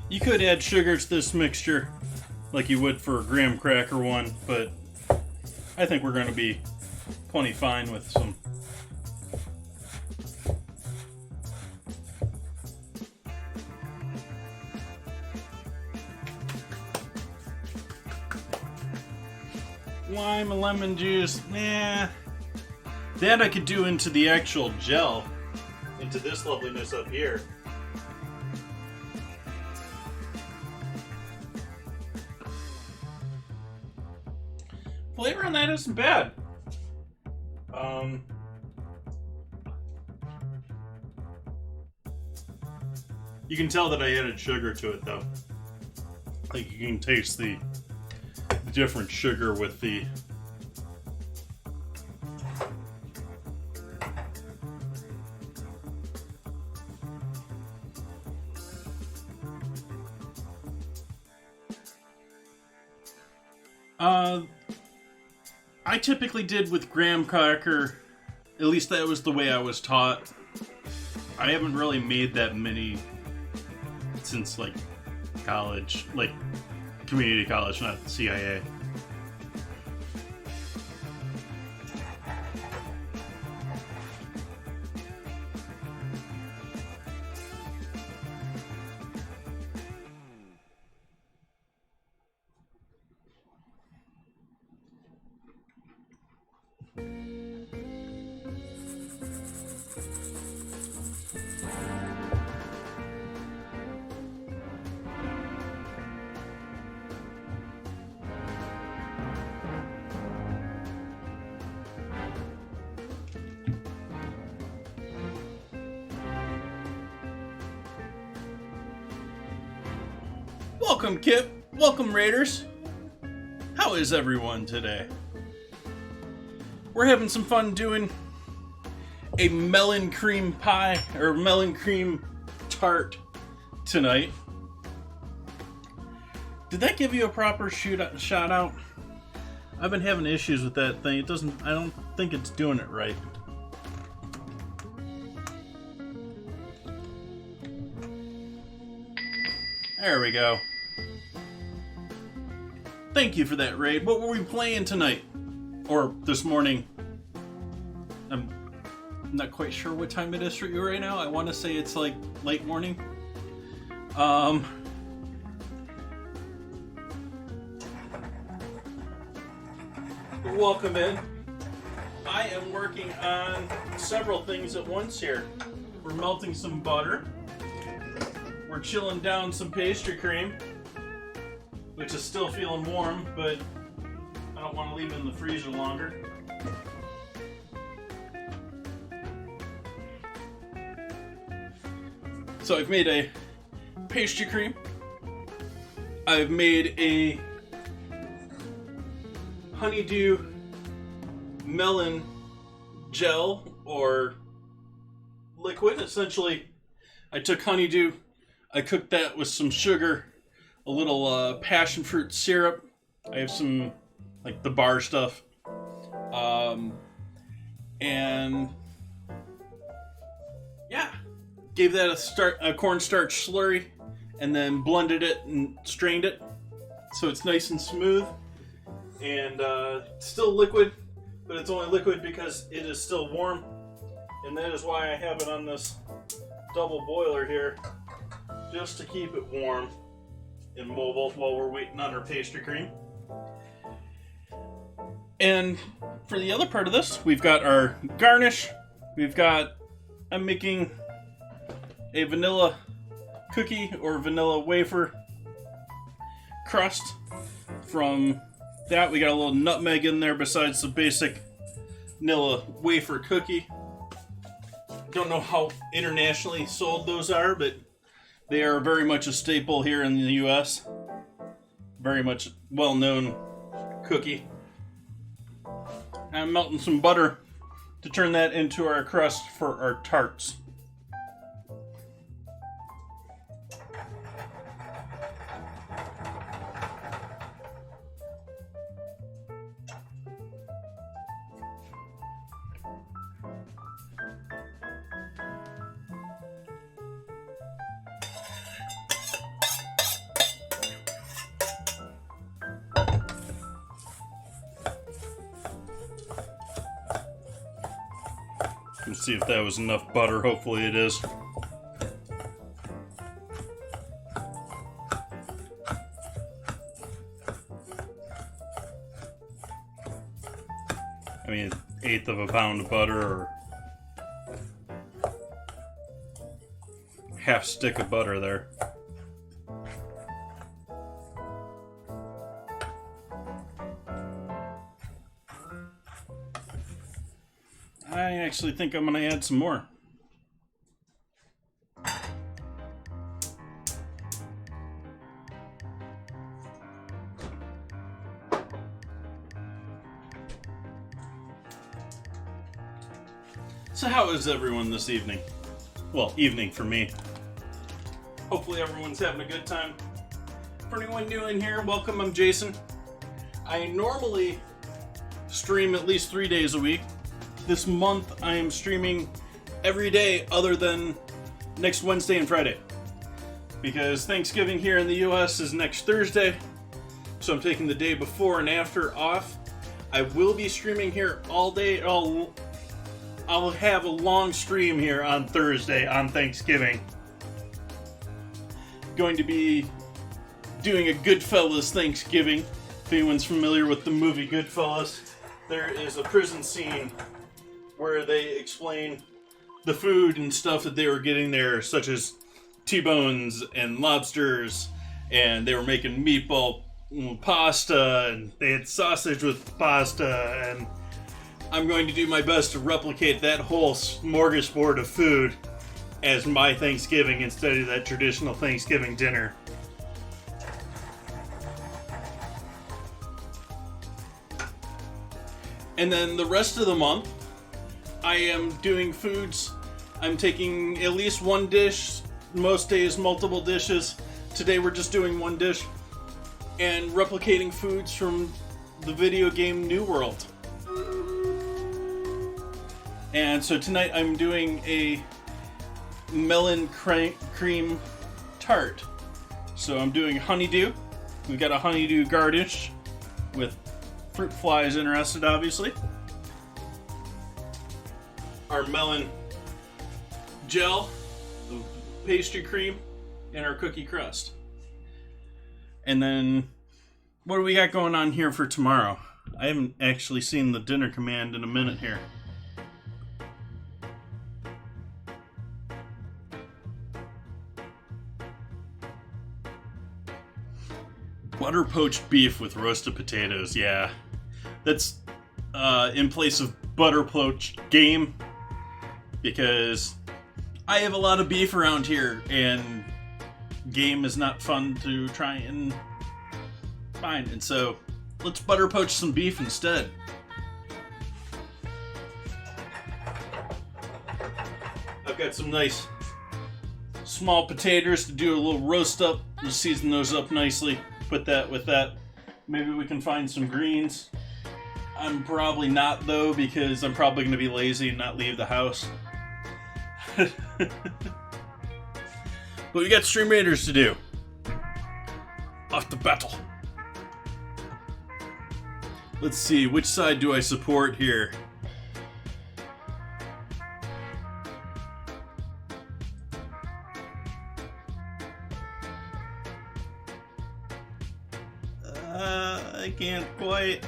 You could add sugar to this mixture like you would for a graham cracker one, but I think we're going to be plenty fine with some. Lime and lemon juice, nah. That I could do into the actual gel, into this loveliness up here. Flavor on that isn't bad. You can tell that I added sugar to it, though. Like you can taste the different sugar with the I typically did with graham cracker At least that was the way I was taught. I haven't really made that many since, like, college. Like, community college, not CIA. Welcome, Kip. Welcome, Raiders. How is everyone today? We're having some fun doing a melon cream pie, or melon cream tart tonight. Did that give you a proper shout out? I've been having issues with that thing. I don't think it's doing it right. There we go. Thank you for that, Raid. What were we playing tonight? Or this morning? I'm not quite sure what time it is for you right now. I want to say it's like late morning. Welcome in. I am working on several things at once here. We're melting some butter. We're chilling down some pastry cream, which is still feeling warm, but I don't want to leave it in the freezer longer. So I've made a pastry cream. I've made a honeydew melon gel or liquid. Essentially, I took honeydew, I cooked that with some sugar, a little passion fruit syrup. I have some, like, the bar stuff. And yeah, gave that a cornstarch slurry, and then blended it and strained it so it's nice and smooth. And still liquid, but it's only liquid because it is still warm. And that is why I have it on this double boiler here, just to keep it warm and mobile while we're waiting on our pastry cream. And for the other part of this, we've got our garnish. I'm making a vanilla cookie or vanilla wafer crust. From that, we got a little nutmeg in there besides the basic vanilla wafer cookie. Don't know how internationally sold those are, but they are very much a staple here in the US. Very much well-known cookie. I'm melting some butter to turn that into our crust for our tarts. Let's see if that was enough butter. Hopefully it is. I mean, 1/8 of a pound of butter, or half stick of butter there. I actually think I'm going to add some more. So how is everyone this evening? Well, evening for me. Hopefully everyone's having a good time. For anyone new in here, welcome, I'm Jason. I normally stream at least 3 days a week. this month I am streaming every day other than next Wednesday and Friday. Because Thanksgiving here in the US is next Thursday, so I'm taking the day before and after off. I will be streaming here all day. I'll have a long stream here on Thursday on Thanksgiving. Going to be doing a Goodfellas Thanksgiving. If anyone's familiar with the movie Goodfellas, there is a prison scene where they explain the food and stuff that they were getting there, such as T-bones and lobsters, and they were making meatball pasta, and they had sausage with pasta, and I'm going to do my best to replicate that whole smorgasbord of food as my Thanksgiving instead of that traditional Thanksgiving dinner. And then the rest of the month, I am doing foods. I'm taking at least one dish, most days multiple dishes. Today we're just doing one dish, and replicating foods from the video game New World. And so tonight I'm doing a melon cream tart. So I'm doing honeydew. We've got a honeydew garnish with fruit flies interested, obviously. Our melon gel, the pastry cream, and our cookie crust. And then, what do we got going on here for tomorrow? I haven't actually seen the dinner command in a minute here. Butter poached beef with roasted potatoes, yeah. That's in place of butter poached game, because I have a lot of beef around here, and game is not fun to try and find, and so let's butter poach some beef instead. I've got some nice small potatoes to do a little roast up, to season those up nicely. Put that with that. Maybe we can find some greens. I'm probably not, though, because I'm probably going to be lazy and not leave the house. But we got Stream Raiders to do. Off to battle. Let's see, which side do I support here? I can't quite.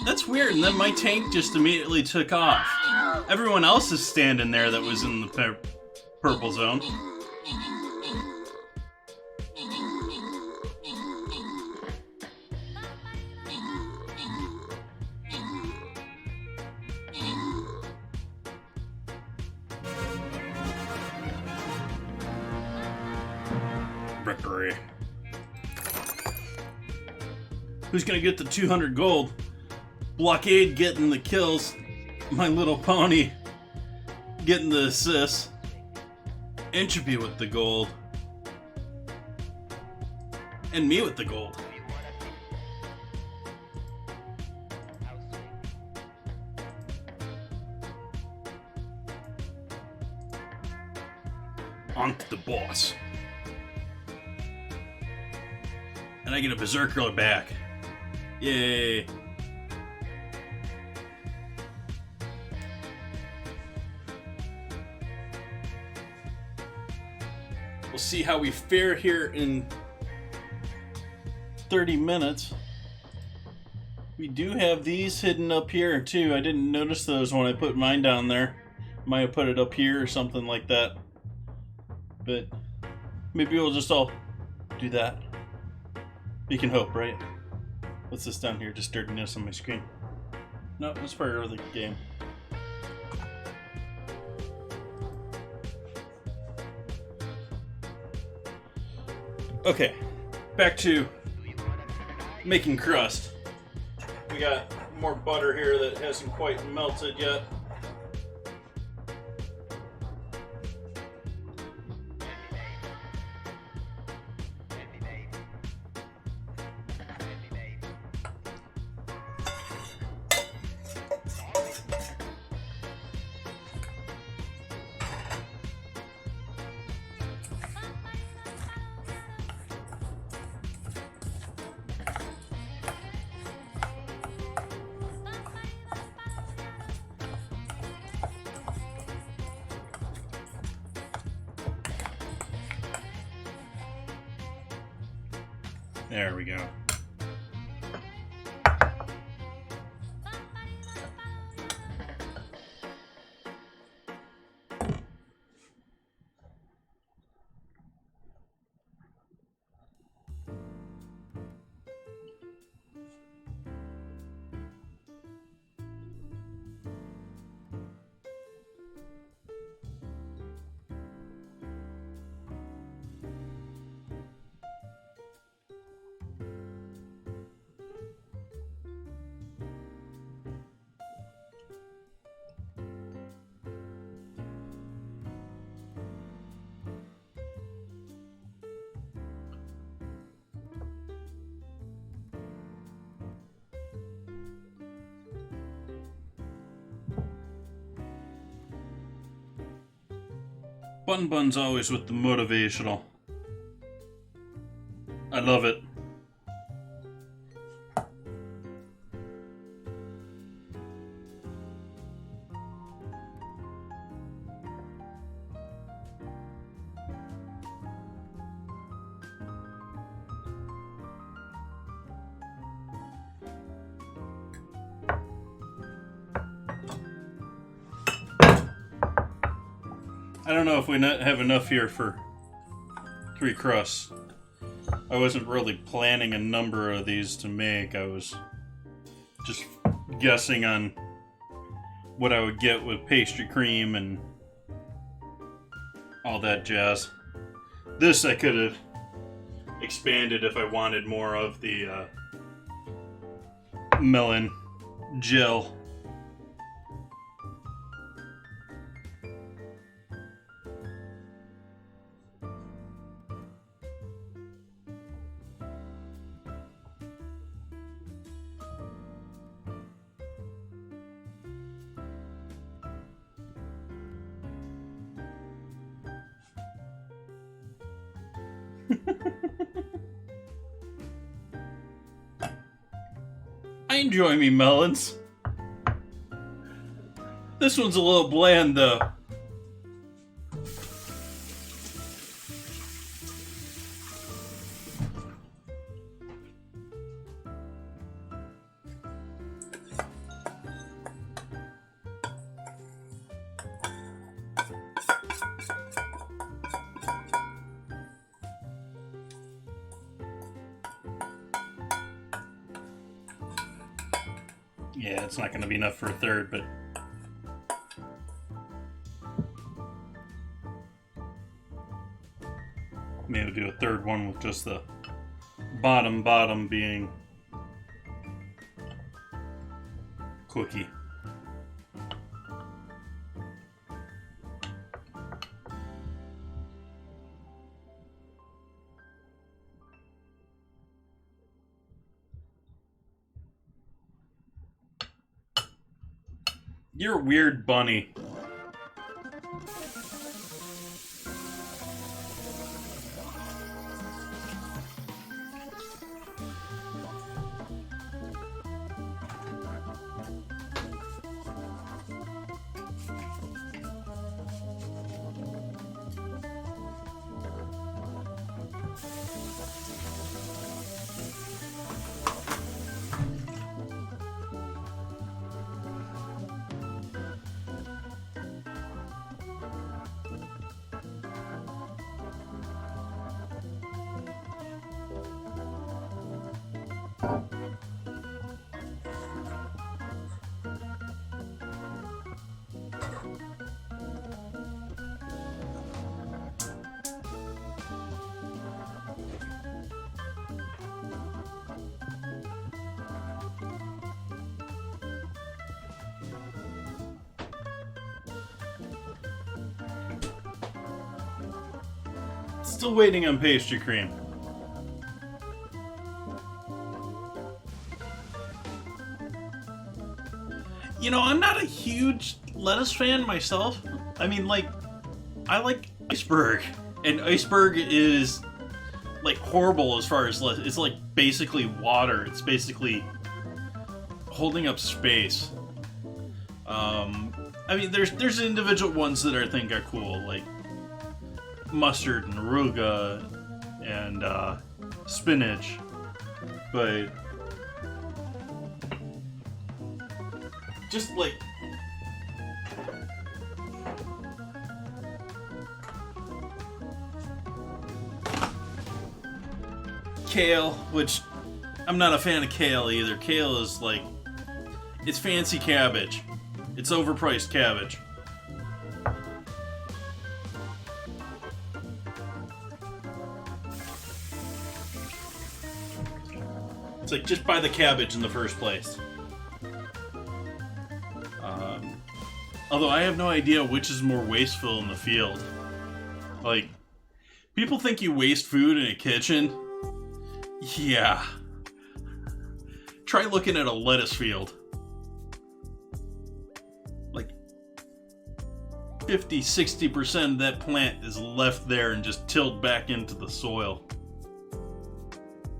That's weird, and then my tank just immediately took off. Everyone else is standing there that was in the purple zone. Victory. Who's gonna get the 200 gold? Blockade getting the kills. My Little Pony getting the assists. Entropy with the gold. And me with the gold. On to the boss. And I get a Berserker back. Yay. We'll see how we fare here in 30 minutes. We do have these hidden up here too. I didn't notice those when I put mine down there. Might have put it up here or something like that. But maybe we'll just all do that. We can hope, right? What's this down here? Just dirtiness on my screen. No, it's part of the game. Okay, back to making crust. We got more butter here that hasn't quite melted yet. There we go. Bun's always with the motivational. I love it. I don't know if we have enough here for 3 crusts. I wasn't really planning a number of these to make. I was just guessing on what I would get with pastry cream and all that jazz. This I could have expanded if I wanted more of the melon gel. I enjoy me melons. This one's a little bland though. Yeah, it's not going to be enough for a third, but maybe we'll do a third one with just the bottom being cookie. You're a weird bunny. Still waiting on pastry cream. You know, I'm not a huge lettuce fan myself. I mean, like, I like iceberg. And iceberg is, like, horrible as far as lettuce. It's, like, basically water. It's basically holding up space. I mean, there's individual ones that I think are cool, like mustard and arugula and spinach, but just like kale, which I'm not a fan of kale either. Kale is like, it's fancy cabbage. It's overpriced cabbage. It's like, just buy the cabbage in the first place. Although I have no idea which is more wasteful in the field. Like, people think you waste food in a kitchen. Yeah. Try looking at a lettuce field. Like, 50-60% of that plant is left there and just tilled back into the soil.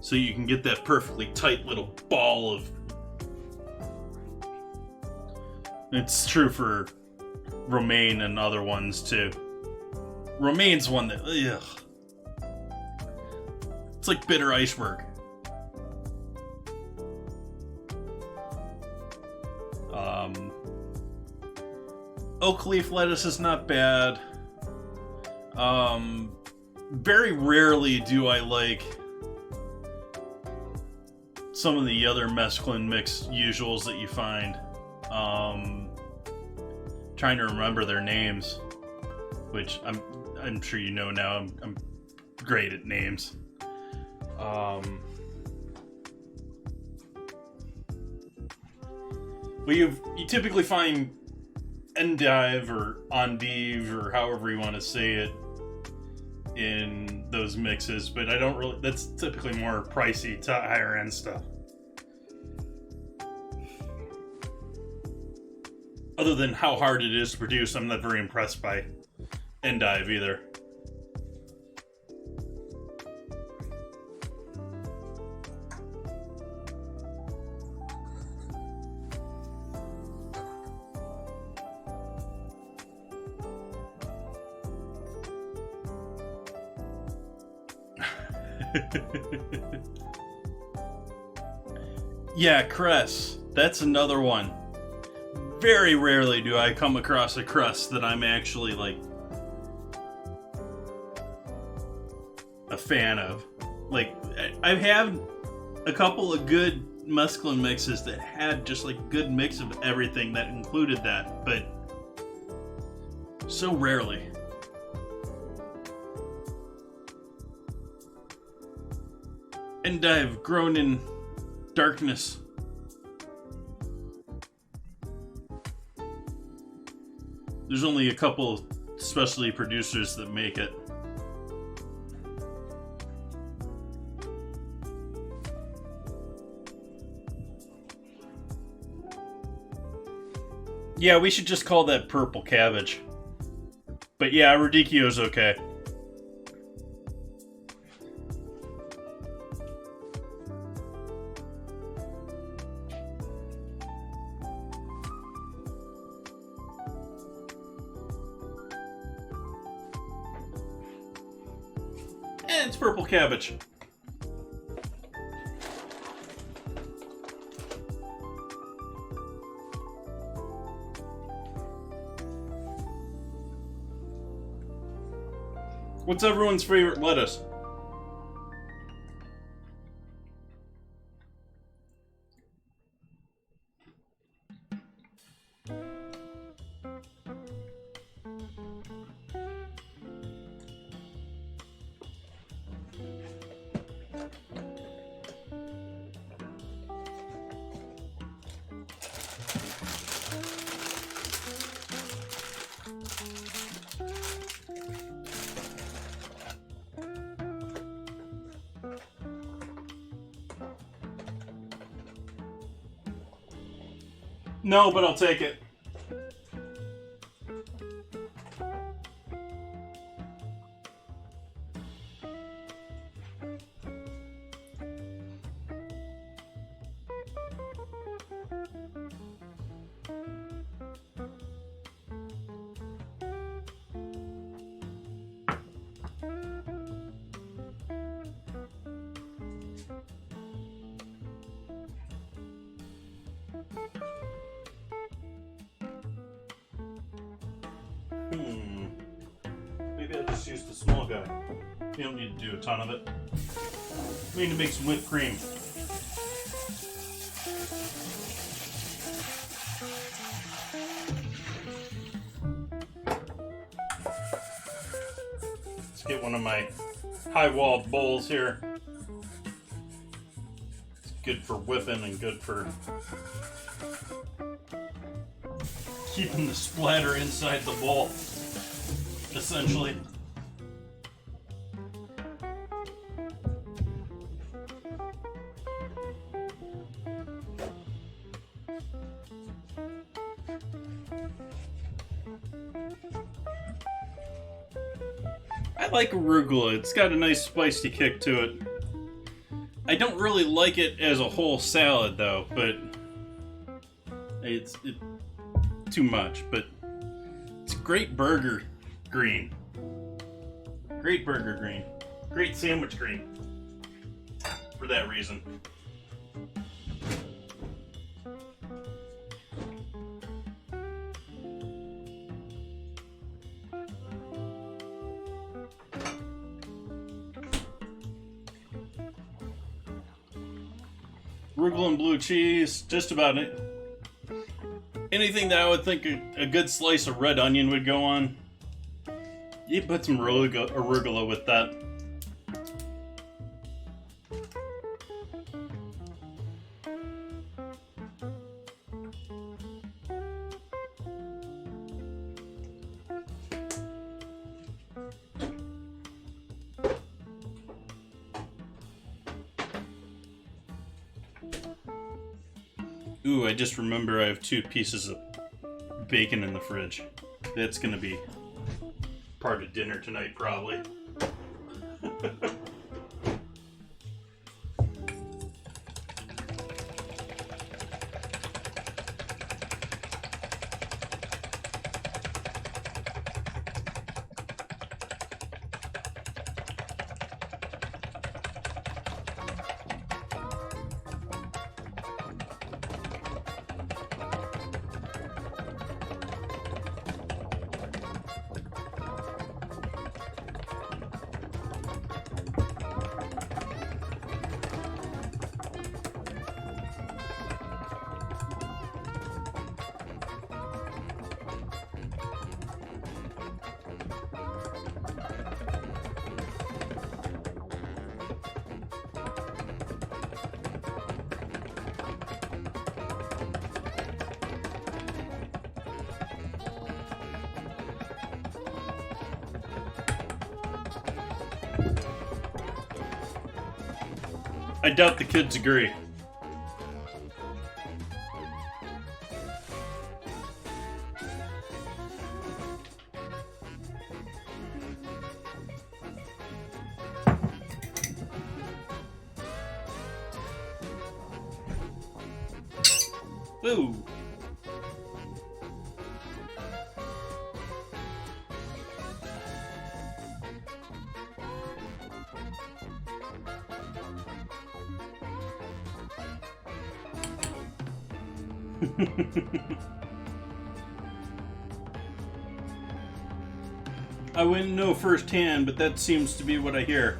So you can get that perfectly tight little ball of... It's true for romaine and other ones too. Romaine's one that... Ugh. It's like bitter iceberg. Oak leaf lettuce is not bad. Very rarely do I like some of the other mesclun mix usuals that you find. Trying to remember their names, which I'm sure you know now. I'm great at names. Well, you typically find endive or endive or however you want to say it in those mixes, but I don't really. That's typically more pricey to higher end stuff. Other than how hard it is to produce, I'm not very impressed by endive either. Yeah, cress. That's another one. Very rarely do I come across a crust that I'm actually, like, a fan of. Like, I've had a couple of good mesclun mixes that had just, like, good mix of everything that included that, but so rarely. And I've grown in darkness. There's only a couple specialty producers that make it. Yeah, we should just call that purple cabbage. But yeah, radicchio's okay. It's purple cabbage. What's everyone's favorite lettuce? No, but I'll take it. Maybe I'll just use the small guy. You don't need to do a ton of it. We need to make some whipped cream. Let's get one of my high-walled bowls here. It's good for whipping and good for keeping the splatter inside the bowl, essentially. I like arugula. It's got a nice spicy kick to it. I don't really like it as a whole salad though, but it's too much, but it's great burger green. Great burger green. Great sandwich green. For that reason. Arugula and blue cheese, just about it. Anything that I would think a good slice of red onion would go on. You put some arugula with that. Ooh, I just remember I have 2 pieces of bacon in the fridge. That's gonna be part of dinner tonight, probably. I doubt the kids agree. Ooh. I wouldn't know firsthand, but that seems to be what I hear.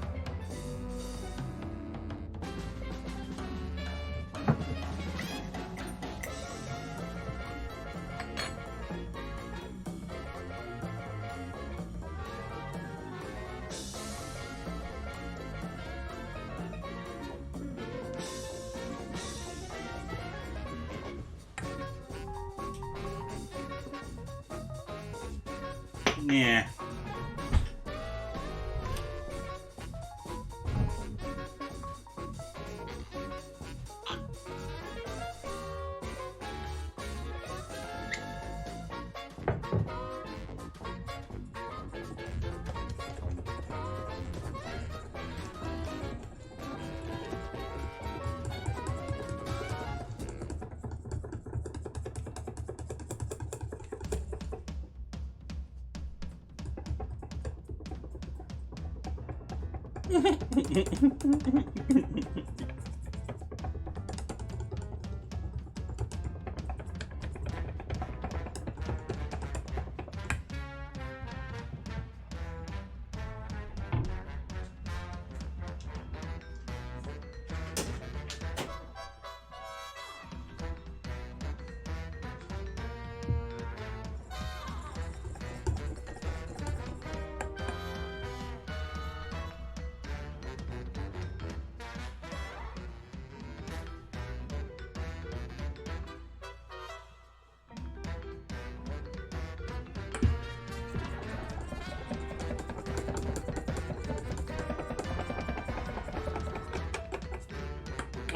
Yeah.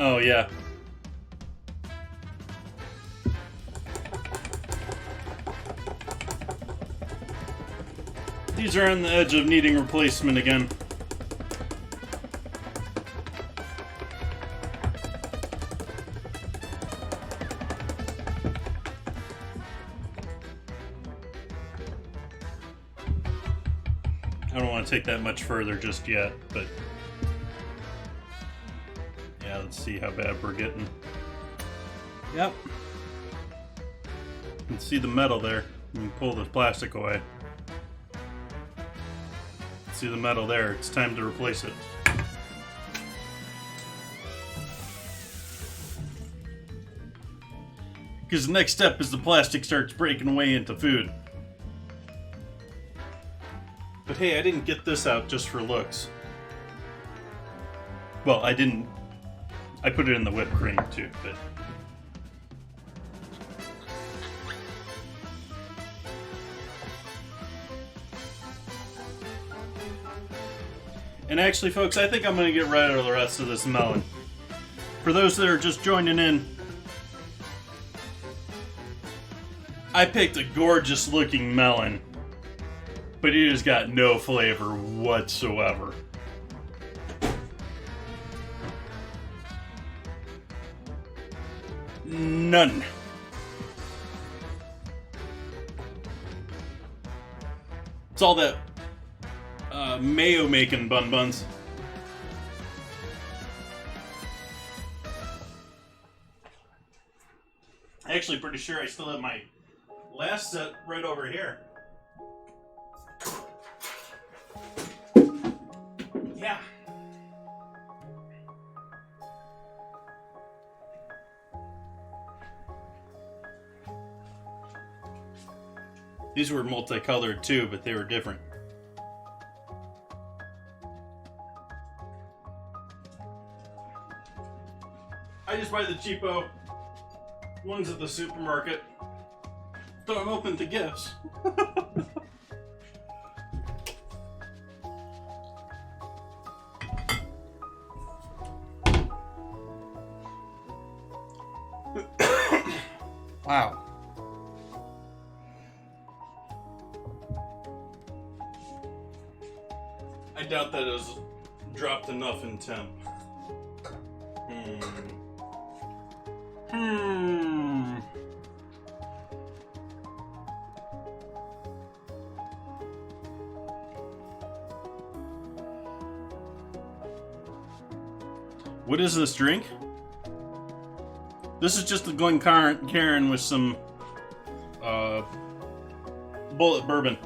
Oh, yeah. These are on the edge of needing replacement again. I don't want to take that much further just yet, but yeah, let's see how bad we're getting. Yep. You can see the metal there. You can pull the plastic away. See the metal there. It's time to replace it. Because the next step is the plastic starts breaking away into food. But hey, I didn't get this out just for looks. Well, I didn't. I put it in the whipped cream too, but. And actually, folks, I think I'm going to get rid of the rest of this melon. For those that are just joining in, I picked a gorgeous looking melon, but it has got no flavor whatsoever. None. It's all that mayo making buns. Actually, pretty sure I still have my last set right over here. Yeah. These were multicolored too, but they were different. I just buy the cheapo ones at the supermarket. So I'm open to gifts. Wow. I doubt that has dropped enough in temp. What is this drink? This is just a Glencairn with some bullet bourbon.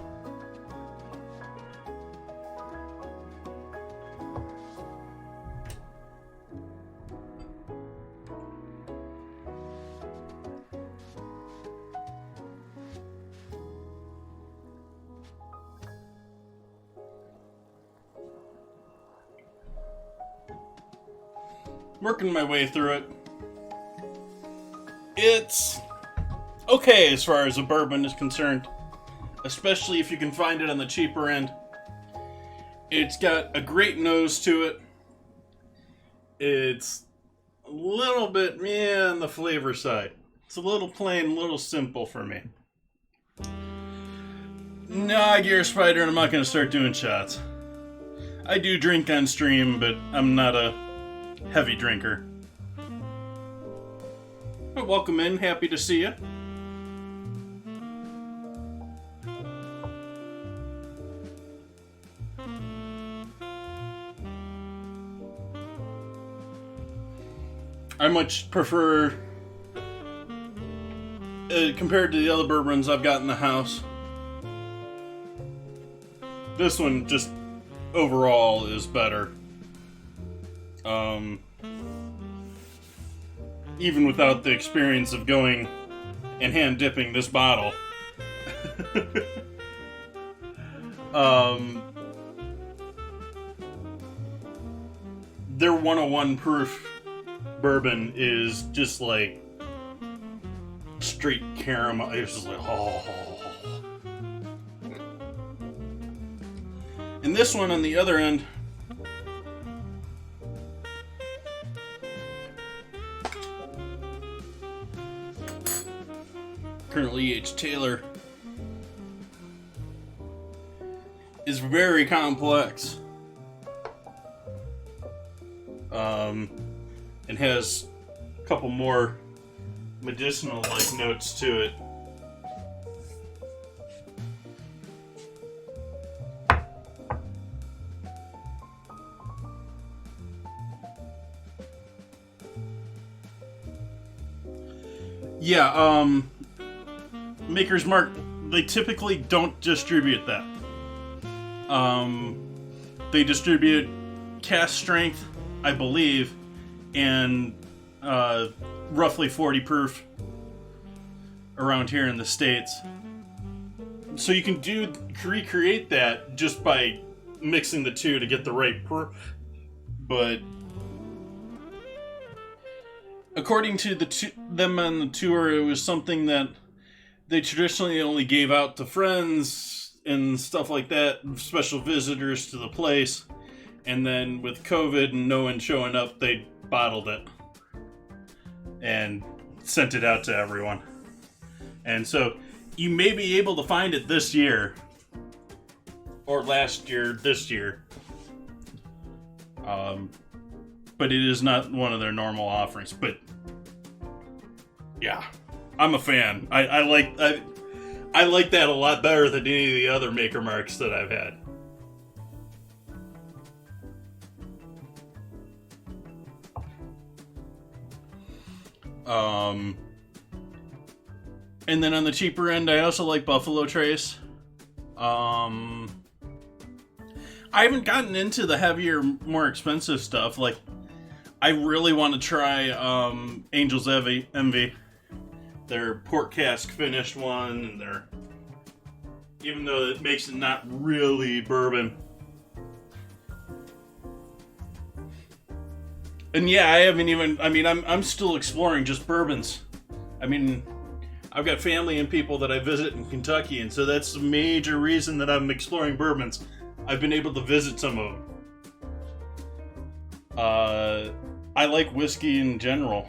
Working my way through it. It's okay as far as a bourbon is concerned, especially if you can find it on the cheaper end. It's got a great nose to it. It's a little bit on the flavor side. It's a little plain, a little simple for me. Nah, Gear Spider, and I'm not going to start doing shots. I do drink on stream, but I'm not a heavy drinker. But welcome in, happy to see you. I much prefer, compared to the other bourbons I've got in the house, this one just overall is better. Even without the experience of going and hand dipping this bottle. Their 101 proof bourbon is just like straight caramel. It's just like, oh. And this one on the other end, currently H. Taylor, is very complex. And has a couple more medicinal-like notes to it. Yeah, Maker's Mark, they typically don't distribute that. They distribute cask strength, I believe, and roughly 40 proof around here in the States. So you can recreate that just by mixing the two to get the right proof. But according to them on the tour, it was something that they traditionally only gave out to friends and stuff like that, special visitors to the place. And then with COVID and no one showing up, they bottled it and sent it out to everyone. And so you may be able to find it this year, or last year, this year. But it is not one of their normal offerings. But yeah, I'm a fan. I like that a lot better than any of the other Maker Marks that I've had. And then on the cheaper end, I also like Buffalo Trace. I haven't gotten into the heavier, more expensive stuff. Like, I really want to try Angel's Envy. Their port cask finished one, and their, even though it makes it not really bourbon. And yeah, I haven't even, I'm still exploring just bourbons. I mean, I've got family and people that I visit in Kentucky, and so that's a major reason that I'm exploring bourbons. I've been able to visit some of them. I like whiskey in general.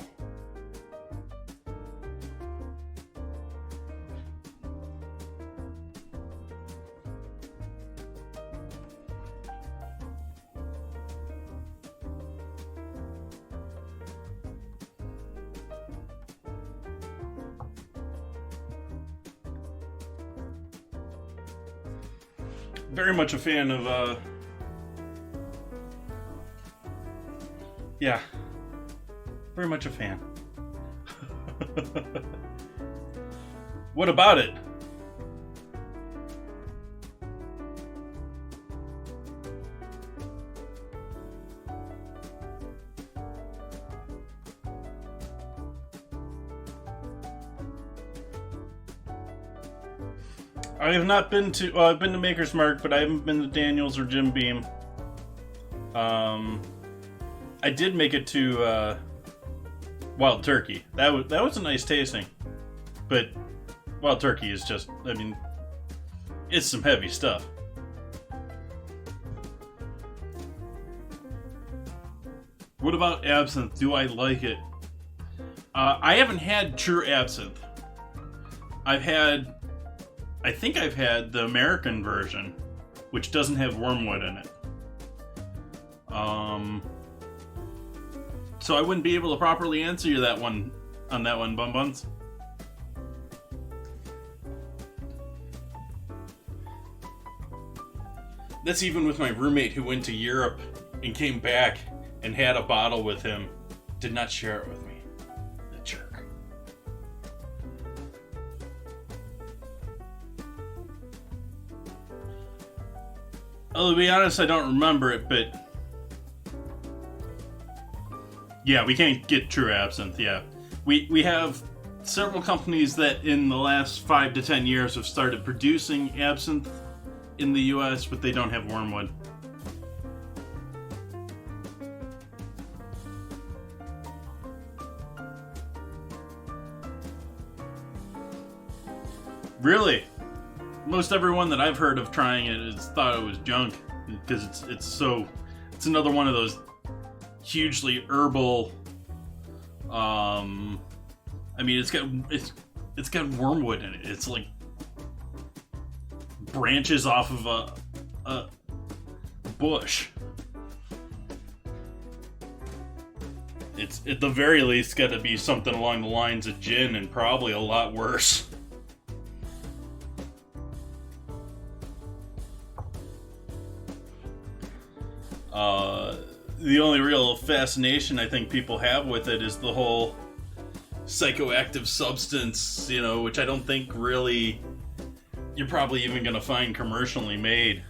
Very much a fan of, yeah, very much a fan. What about it? I have not been to, well, I've been to Maker's Mark, but I haven't been to Daniels or Jim Beam. I did make it to Wild Turkey. That was a nice tasting. But Wild Turkey is just, I mean, it's some heavy stuff. What about absinthe? Do I like it? I haven't had true absinthe. I think I've had the American version, which doesn't have wormwood in it. So I wouldn't be able to properly answer you that one on that one, Bum Buns. That's even with my roommate who went to Europe and came back and had a bottle with him Did not share it with me. The jerk. Oh, to be honest, I don't remember it, but... Yeah, we can't get true absinthe, yeah. We have several companies that in the last 5 to 10 years have started producing absinthe in the US, but they don't have wormwood. Really? Most everyone that I've heard of trying it has thought it was junk because it's another one of those hugely herbal. I mean, it's got wormwood in it. It's like branches off of a bush. It's at the very least got to be something along the lines of gin and probably a lot worse. The only real fascination I think people have with it is the whole psychoactive substance, you know, which I don't think really you're probably even going to find commercially made.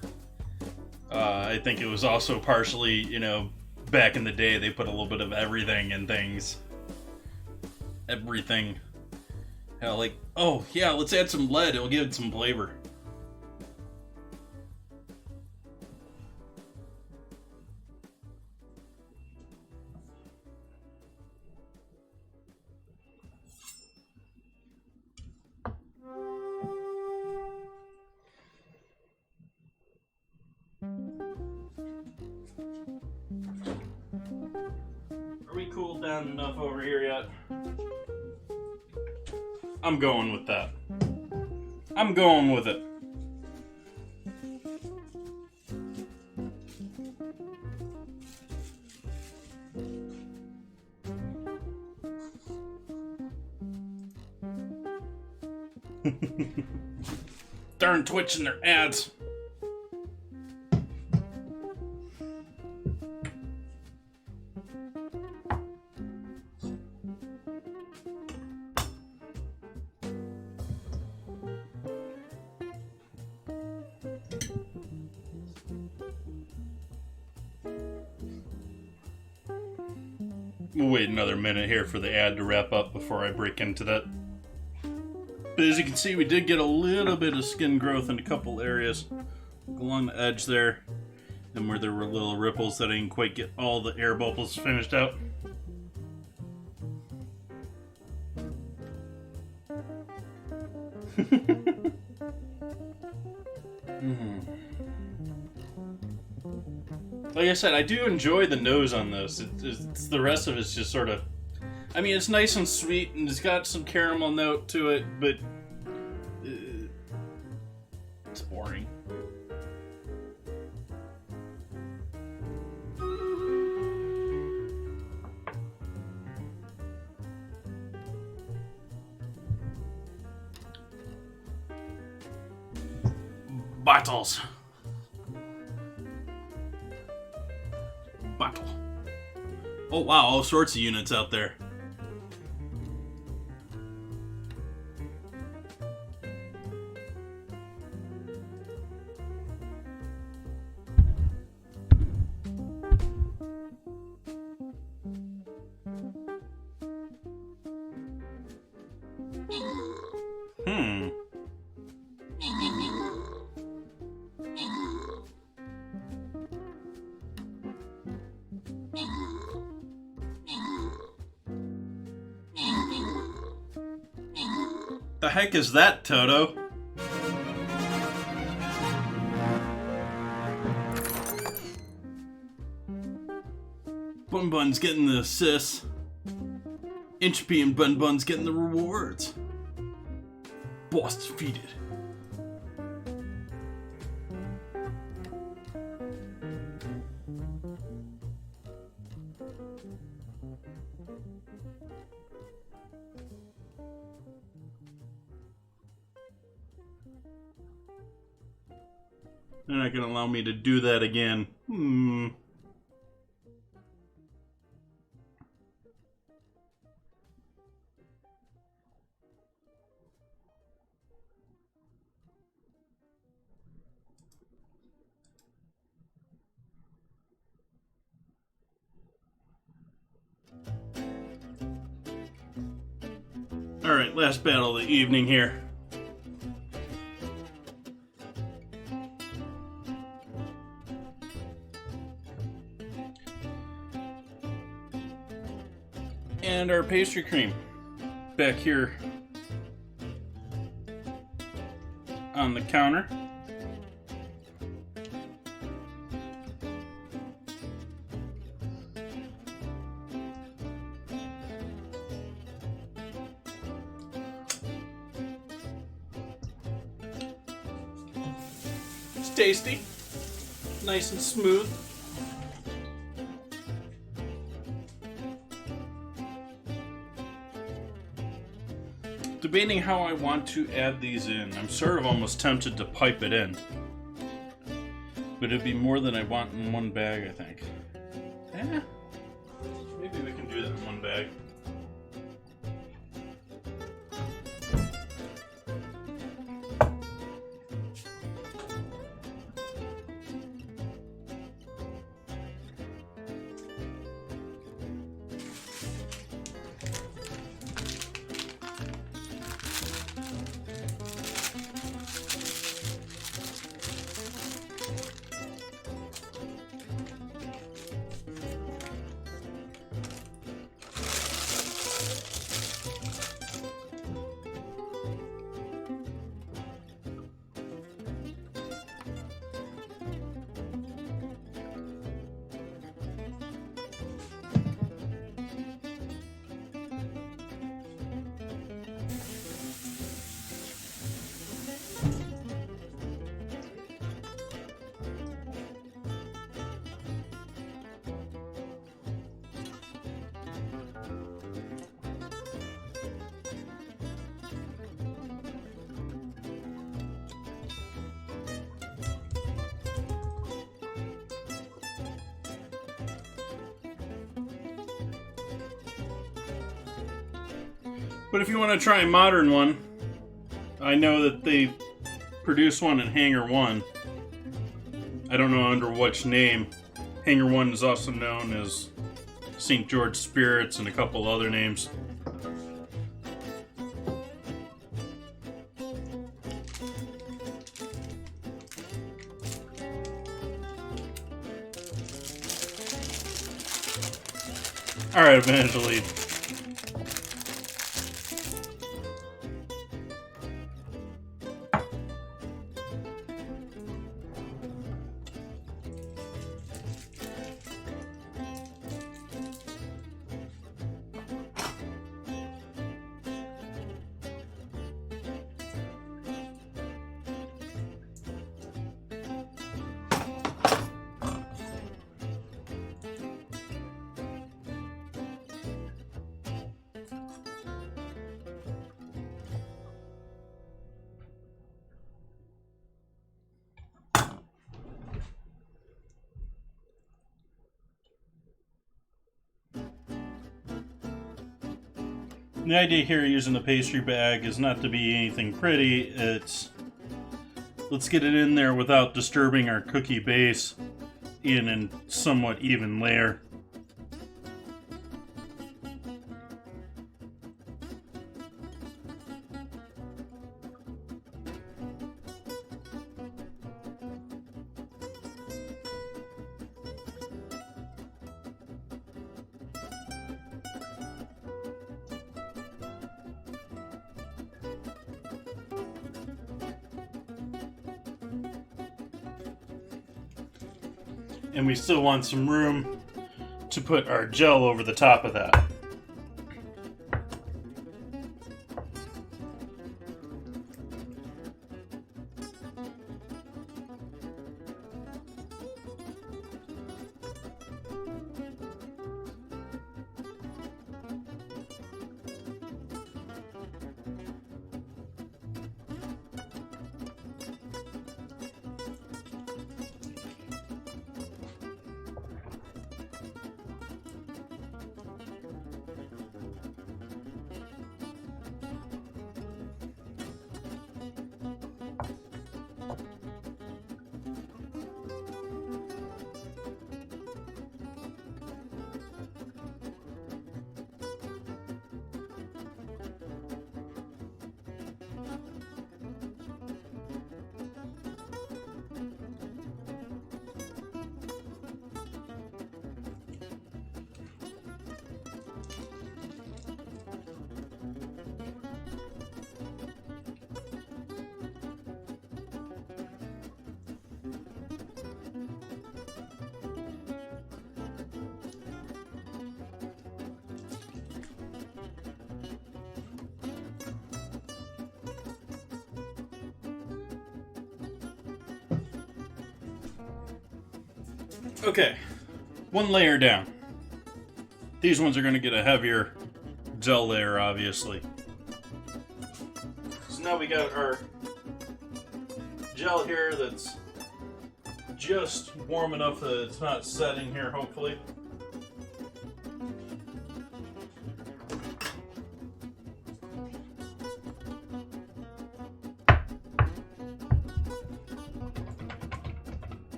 I think it was also partially, you know, back in the day they put a little bit of everything in things. Everything. Hell, like, oh yeah, let's add some lead, it'll give it some flavor. Are we cooled down enough over here yet? I'm going with that. I'm going with it. Darn Twitch and their ads. We'll wait another minute here for the ad to wrap up before I break into that. But as you can see, we did get a little bit of skin growth in a couple areas along the edge there, and where there were little ripples that I didn't quite get all the air bubbles finished out. Like I said, I do enjoy the nose on this. It's the rest of it's just sort of... I mean, it's nice and sweet, and it's got some caramel note to it, but... it's boring. Bottles. Bottle. Oh wow, all sorts of units out there. The heck is that, Toto? Bun Bun's getting the assists. Entropy and Bun Bun's getting the rewards. Boss defeated. They're not going to allow me to do that again. Alright, last battle of the evening here. And our pastry cream back here on the counter. It's tasty, nice and smooth. Debating how I want to add these in. I'm sort of almost tempted to pipe it in. But it'd be more than I want in one bag, I think. Eh, maybe we can do that in one bag. But if you want to try a modern one, I know that they produce one in Hangar 1. I don't know under which name. Hangar 1 is also known as St. George Spirits and a couple other names. Alright, Evangeline. The idea here using the pastry bag is not to be anything pretty, it's let's get it in there without disturbing our cookie base in a somewhat even layer. And we still want some room to put our gel over the top of that. Okay, one layer down. These ones are going to get a heavier gel layer, obviously. So now we got our gel here that's just warm enough that it's not setting here, hopefully.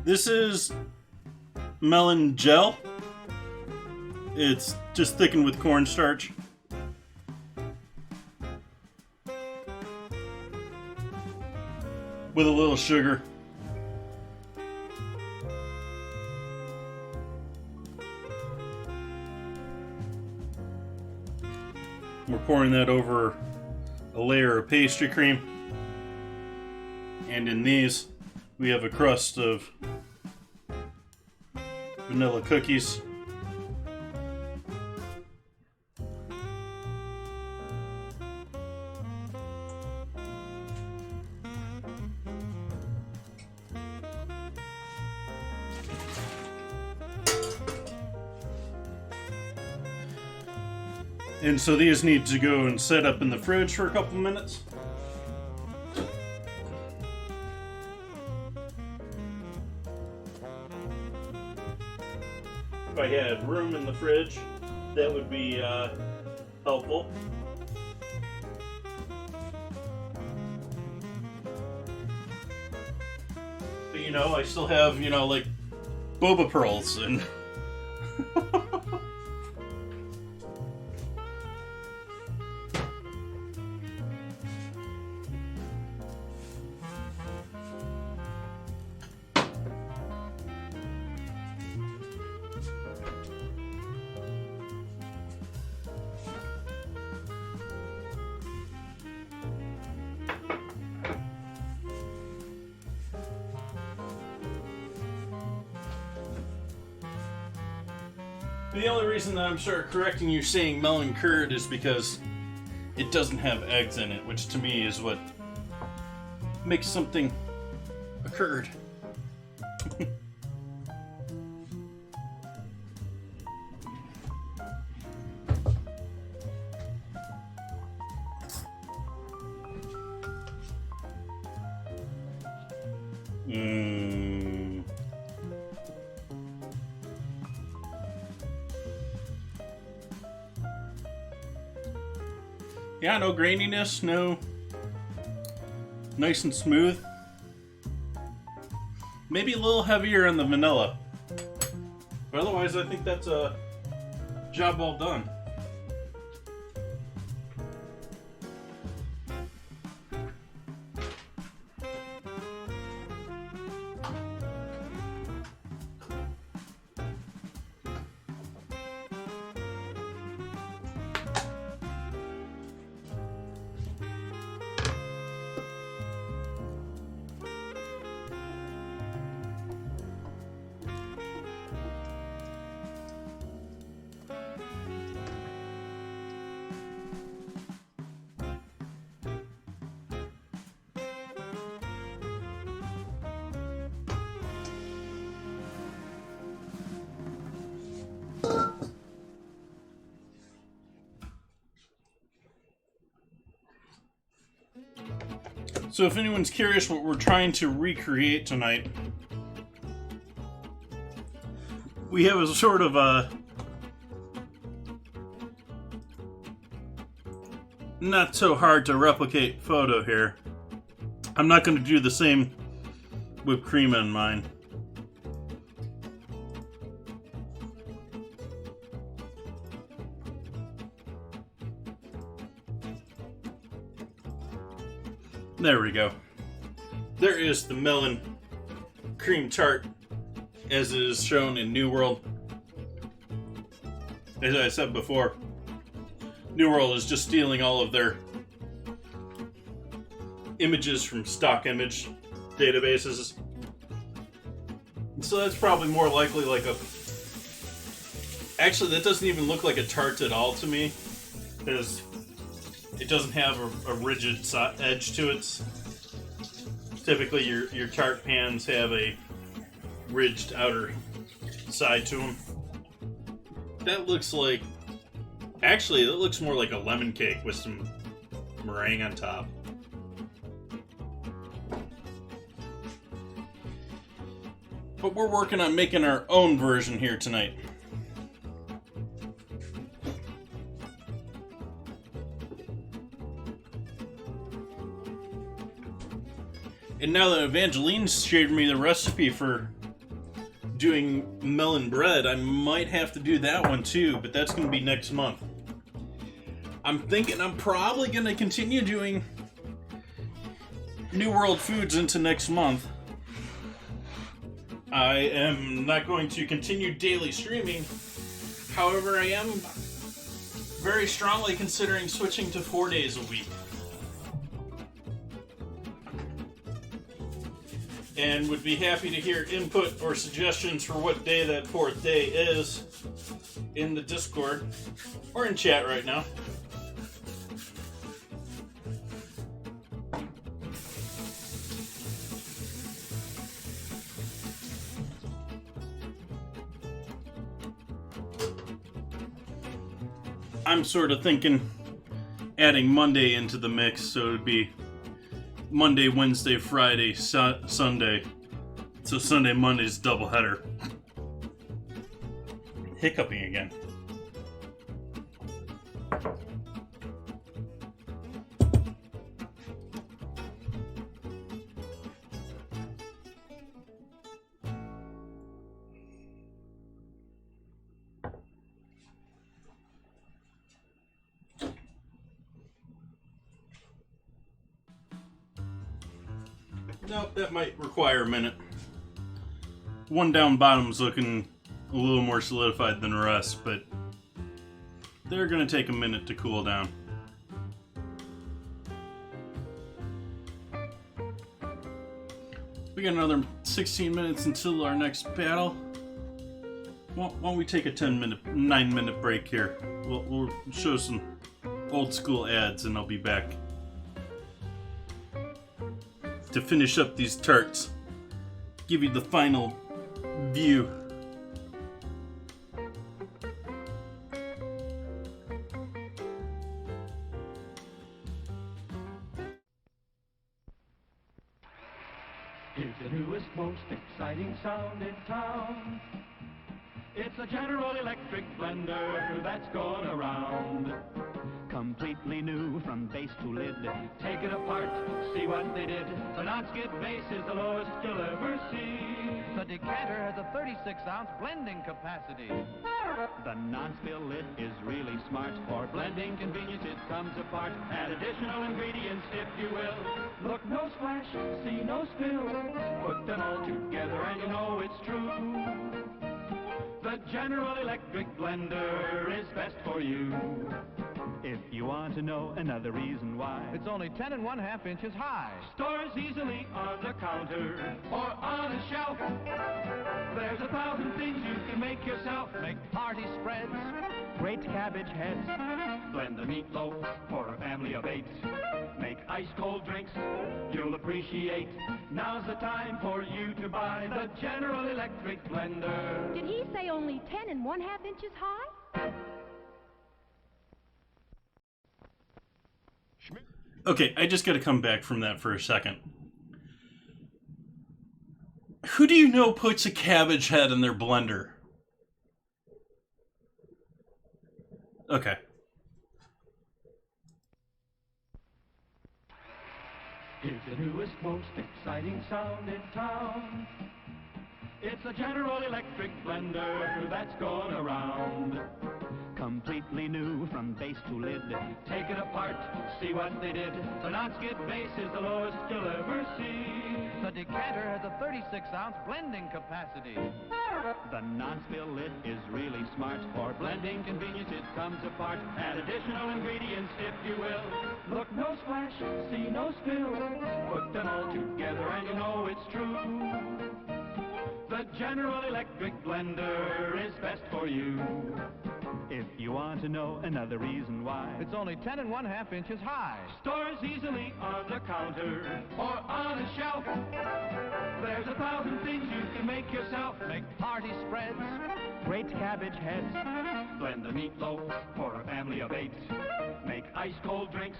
This is Melon gel. It's just thickened with cornstarch. With a little sugar. We're pouring that over a layer of pastry cream. And in these, we have a crust of vanilla cookies. And so these need to go and set up in the fridge for a couple minutes. If I had room in the fridge, that would be helpful. But you know, I still have, you know, like boba pearls and the only reason that I'm sort of correcting you saying melon curd is because it doesn't have eggs in it, which to me is what makes something a curd. Yeah, no graininess, no. Nice and smooth. Maybe a little heavier on the vanilla. But otherwise, I think that's a job well done. So if anyone's curious what we're trying to recreate tonight, we have a sort of a not so hard to replicate photo here. I'm not going to do the same whipped cream on mine. There we go. There is the Melon Cream Tart, as it is shown in New World. As I said before, New World is just stealing all of their images from stock image databases. So that's probably more likely like a... Actually, that doesn't even look like a tart at all to me, because it doesn't have a rigid edge to it. Typically, your tart pans have a ridged outer side to them. That looks like... Actually, that looks more like a lemon cake with some meringue on top. But we're working on making our own version here tonight. And now that Evangeline's shared me the recipe for doing melon bread, I might have to do that one too, but that's going to be next month. I'm thinking I'm probably going to continue doing New World foods into next month. I am not going to continue daily streaming. However, I am very strongly considering switching to 4 days a week. And would be happy to hear input or suggestions for what day that 4th day is in the Discord or in chat right now. I'm sort of thinking adding Monday into the mix, so it would be Monday, Wednesday, Friday, Sunday. So Sunday, Monday's doubleheader. Hiccuping again. Nope, that might require a minute. One down bottom's looking a little more solidified than the rest, but they're going to take a minute to cool down. We got another 16 minutes until our next battle. Why don't we take a 9-minute break here? We'll show some old school ads and I'll be back to finish up these tarts. Give you the final view. Here's the newest, most exciting sound in town. It's a General Electric blender that's going around. Completely new from base to lid. Take it apart, see what they did. The non-skid base is the lowest you'll ever see. The decanter has a 36-ounce blending capacity. The non-spill lid is really smart. For blending convenience, it comes apart. Add additional ingredients, if you will. Look, no splash, see no spill. Put them all together and you know it's true. The General Electric blender is best for you. If you want to know another reason why, It's only 10 1/2 inches high. stores easily on the counter or on a shelf. There's 1,000 things you can make yourself. Make party spreads. Great cabbage heads. Blend the meatloaf for a family of 8. Make ice cold drinks you'll appreciate. Now's the time for you to buy the General Electric blender. Did he say only 10 1/2 inches high? Okay, I just gotta come back from that for a second. Who do you know puts a cabbage head in their blender? Okay. Here's the newest, most exciting sound in town. It's a General Electric blender that's going around. completely new from base to lid. Take it apart, see what they did. The non-skid base is the lowest you'll ever see. The decanter has a 36-ounce blending capacity. The non-spill lid is really smart. For blending convenience, it comes apart. Add additional ingredients, if you will. Look, no splash, see no spill. Put them all together and you know it's true. The General Electric blender is best for you. If you want to know another reason why, It's only 10 1/2 inches high. stores easily on the counter or on a shelf. There's 1,000 things you can make yourself. Make party spreads. Great cabbage heads. Blend the meatloaf for a family of 8. Make ice-cold drinks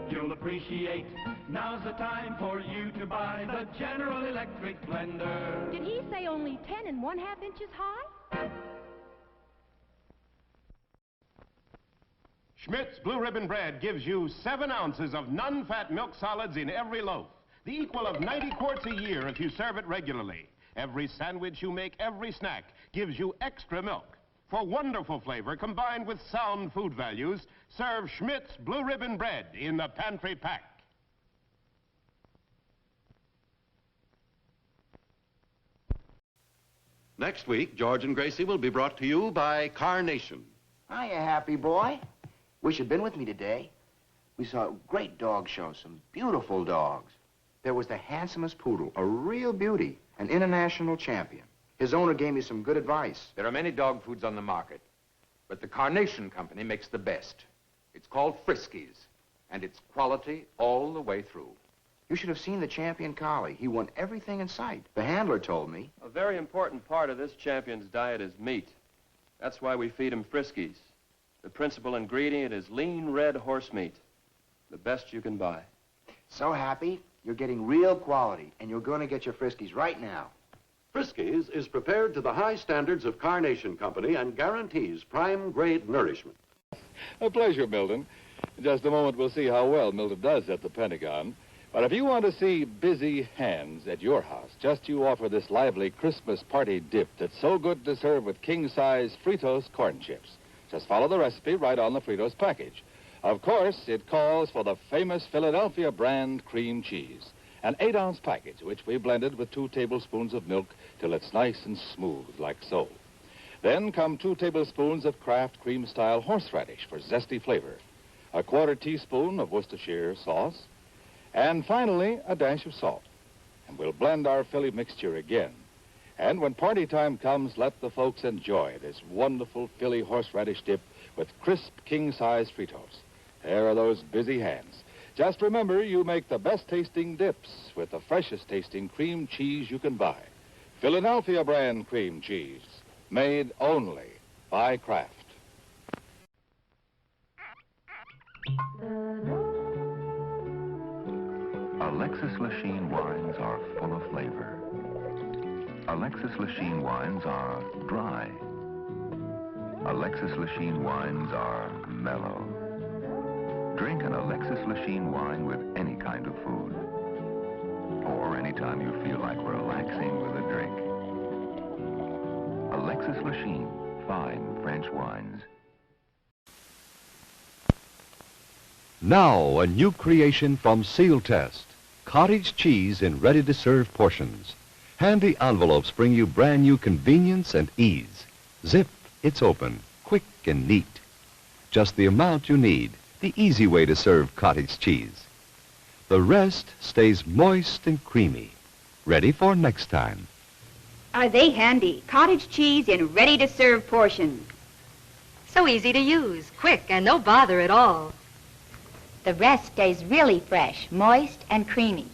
you'll appreciate. Now's the time for you to buy the General Electric blender. Did he say only 10 1/2 inches high? Schmidt's Blue Ribbon Bread gives you 7 ounces of non-fat milk solids in every loaf, the equal of 90 quarts a year if you serve it regularly. Every sandwich you make, every snack, gives you extra milk. For wonderful flavor combined with sound food values, serve Schmidt's Blue Ribbon Bread in the pantry pack. Next week, George and Gracie will be brought to you by Carnation. Hiya, happy boy. Wish you'd been with me today. We saw a great dog show, some beautiful dogs. There was the handsomest poodle, a real beauty, an international champion. His owner gave me some good advice. There are many dog foods on the market, but the Carnation Company makes the best. It's called Friskies, and it's quality all the way through. You should have seen the champion collie. He won everything in sight. The handler told me. A very important part of this champion's diet is meat. That's why we feed him Friskies. The principal ingredient is lean red horse meat, the best you can buy. So happy, you're getting real quality, and you're going to get your Friskies right now. Friskies is prepared to the high standards of Carnation Company and guarantees prime-grade nourishment. A pleasure, Milton. In just a moment, we'll see how well Milton does at the Pentagon. But if you want to see busy hands at your house, just you offer this lively Christmas party dip that's so good to serve with king-size Fritos corn chips. Just follow the recipe right on the Fritos package. Of course, it calls for the famous Philadelphia brand cream cheese, an 8-ounce package, which we blended with 2 tablespoons of milk till it's nice and smooth, like so. Then come 2 tablespoons of Kraft cream-style horseradish for zesty flavor, a 1/4 teaspoon of Worcestershire sauce, and finally, a dash of salt. And we'll blend our Philly mixture again. And when party time comes, let the folks enjoy this wonderful Philly horseradish dip with crisp king-size Fritos. There are those busy hands. Just remember, you make the best-tasting dips with the freshest-tasting cream cheese you can buy. Philadelphia brand cream cheese, made only by Kraft. Alexis Lachine wines are full of flavor. Alexis Lachine wines are dry. Alexis Lachine wines are mellow. Drink an Alexis Lachine wine with any kind of food, or anytime you feel like relaxing with a drink. Alexis Lachine, fine French wines. Now, a new creation from Seal Test. Cottage cheese in ready-to-serve portions. Handy envelopes bring you brand new convenience and ease. Zip, it's open, quick and neat. Just the amount you need, the easy way to serve cottage cheese. The rest stays moist and creamy, ready for next time. Are they handy? Cottage cheese in ready-to-serve portions. So easy to use, quick, and no bother at all. The rest stays really fresh, moist, and creamy.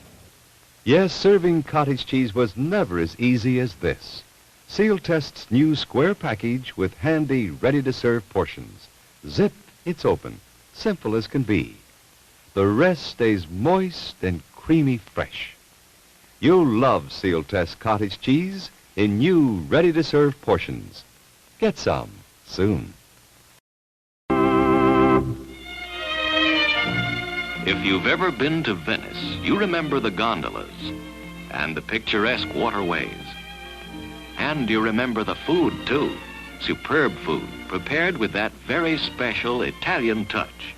Yes, serving cottage cheese was never as easy as this. Seal Test's new square package with handy, ready-to-serve portions. Zip, it's open, simple as can be. The rest stays moist and creamy fresh. You'll love Seal Test cottage cheese in new, ready-to-serve portions. Get some soon. If you've ever been to Venice, you remember the gondolas and the picturesque waterways. And you remember the food, too. Superb food prepared with that very special Italian touch.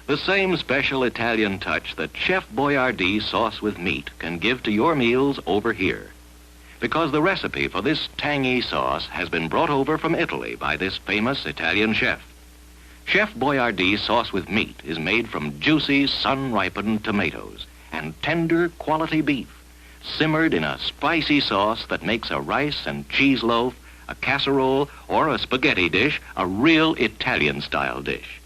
The same special Italian touch that Chef Boyardee sauce with meat can give to your meals over here. Because the recipe for this tangy sauce has been brought over from Italy by this famous Italian chef. Chef Boyardee sauce with meat is made from juicy, sun-ripened tomatoes and tender quality beef, simmered in a spicy sauce that makes a rice and cheese loaf, a casserole, or a spaghetti dish a real Italian-style dish.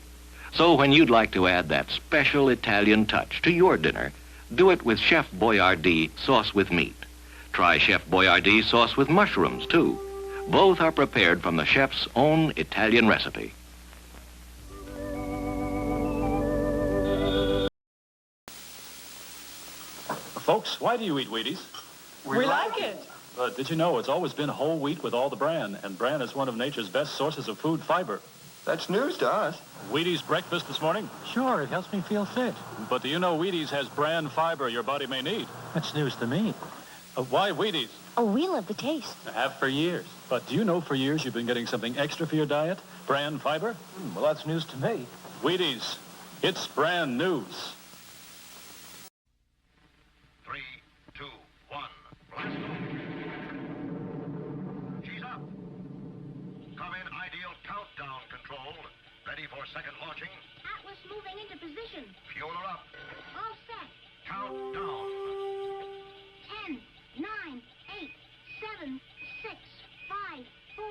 So when you'd like to add that special Italian touch to your dinner, do it with Chef Boyardee sauce with meat. Try Chef Boyardee sauce with mushrooms, too. Both are prepared from the chef's own Italian recipe. Folks, why do you eat Wheaties? We like it. But did you know it's always been whole wheat with all the bran, and bran is one of nature's best sources of food fiber. That's news to us. Wheaties breakfast this morning? Sure, it helps me feel fit. But do you know Wheaties has bran fiber your body may need? That's news to me. Why Wheaties? Oh, we love the taste. I have for years. But do you know for years you've been getting something extra for your diet? Bran fiber? Well, that's news to me. Wheaties. It's brand news. 3, 2, 1, blast off. She's up. Come in ideal countdown control. Ready for second launching. Atlas moving into position. Fuel her up. All set. Countdown. 10, 9, 8, 7, 6, 5, 4,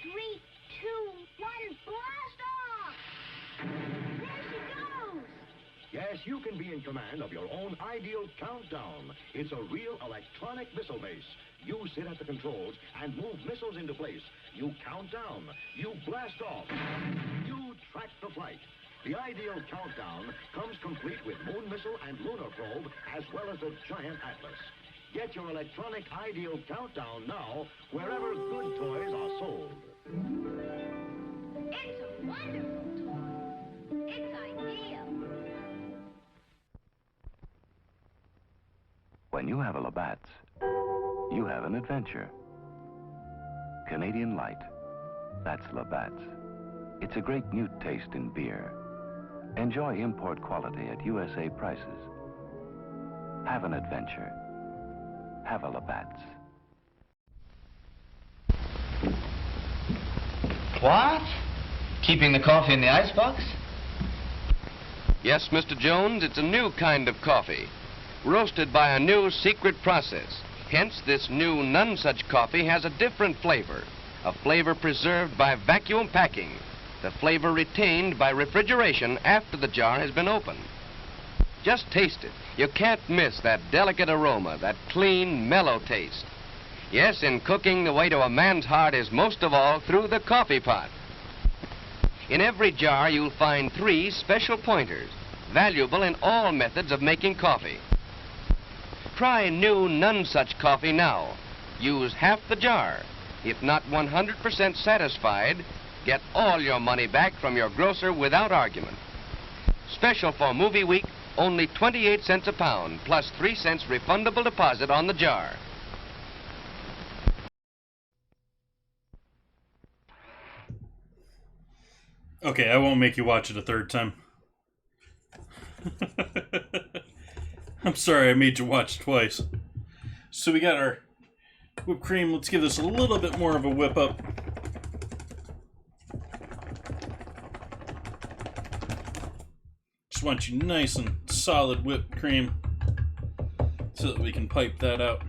3, 2, 1, blast off! There she goes! Yes, you can be in command of your own ideal countdown. It's a real electronic missile base. You sit at the controls and move missiles into place. You count down. You blast off. You track the flight. The ideal countdown comes complete with moon missile and lunar probe, as well as a giant atlas. Get your electronic ideal countdown now, wherever good toys are sold. It's a wonderful toy. It's ideal. When you have a Labatt's, you have an adventure. Canadian Light, that's Labatt's. It's a great new taste in beer. Enjoy import quality at USA prices. Have an adventure. Have a Labatt's. What? Keeping the coffee in the icebox? Yes, Mr. Jones, it's a new kind of coffee, roasted by a new secret process. Hence, this new none such coffee has a different flavor, a flavor preserved by vacuum packing, the flavor retained by refrigeration after the jar has been opened. Just taste it. You can't miss that delicate aroma, that clean, mellow taste. Yes, in cooking, the way to a man's heart is most of all through the coffee pot. In every jar, you'll find 3 special pointers, valuable in all methods of making coffee. Try new none such coffee now. Use half the jar. If not 100% satisfied, get all your money back from your grocer without argument. Special for movie week, only 28 cents a pound, plus 3 cents refundable deposit on the jar. Okay, I won't make you watch it a third time. I'm sorry I made you watch twice. So we got our whipped cream. Let's give this a little bit more of a whip up. Just want you nice and solid whipped cream so that we can pipe that out.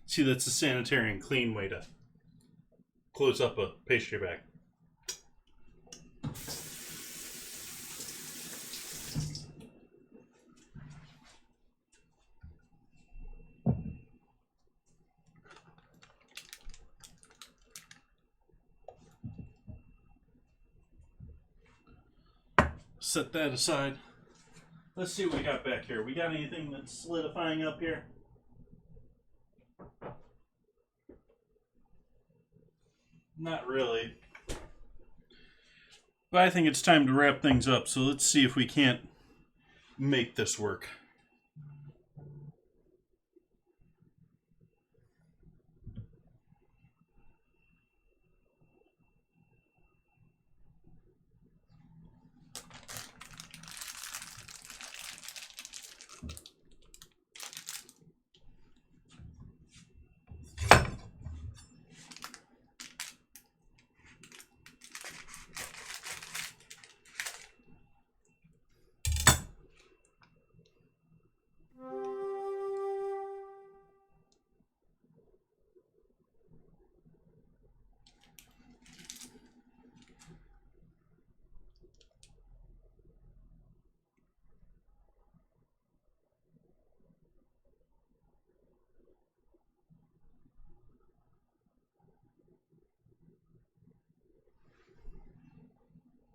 See, that's a sanitary and clean way to close up a pastry bag. Set that aside. Let's see what we got back here. We got anything that's solidifying up here? Not really. But I think it's time to wrap things up, so let's see if we can't make this work.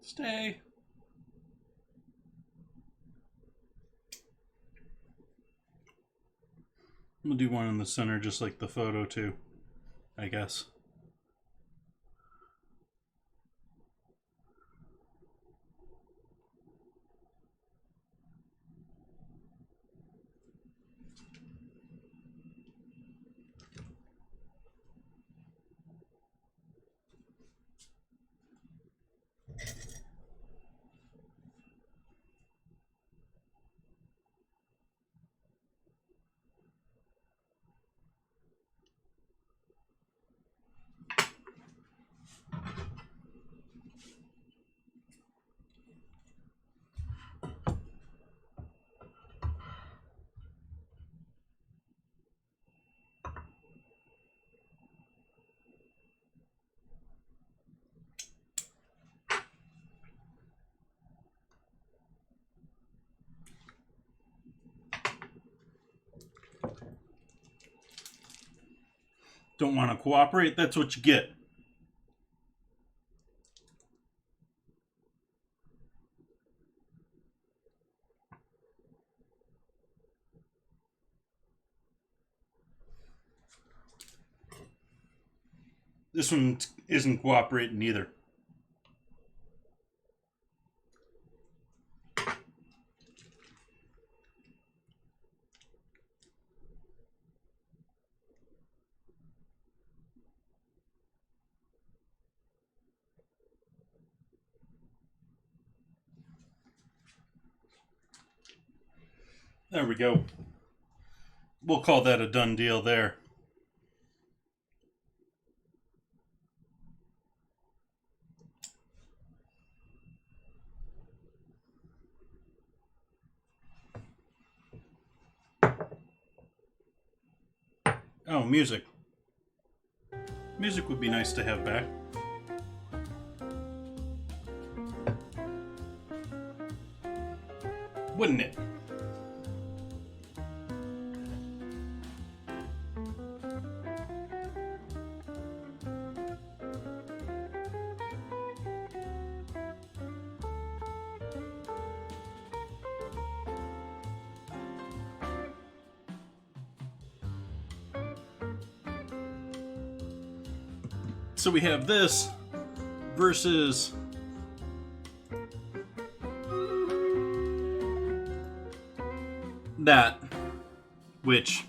Stay. I'm gonna do one in the center just like the photo too, I guess. Don't want to cooperate? That's what you get. This one isn't cooperating either. There we go. We'll call that a done deal there. Oh, music. Music would be nice to have back. Wouldn't it? So we have this versus that, which,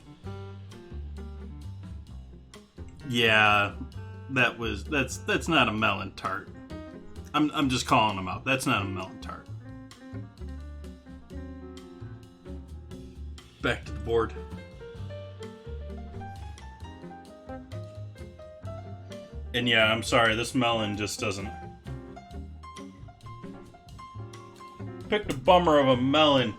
yeah, that's not a melon tart. I'm just calling them out. That's not a melon tart. Back to the board. And yeah, I'm sorry, this melon just doesn't. Picked a bummer of a melon.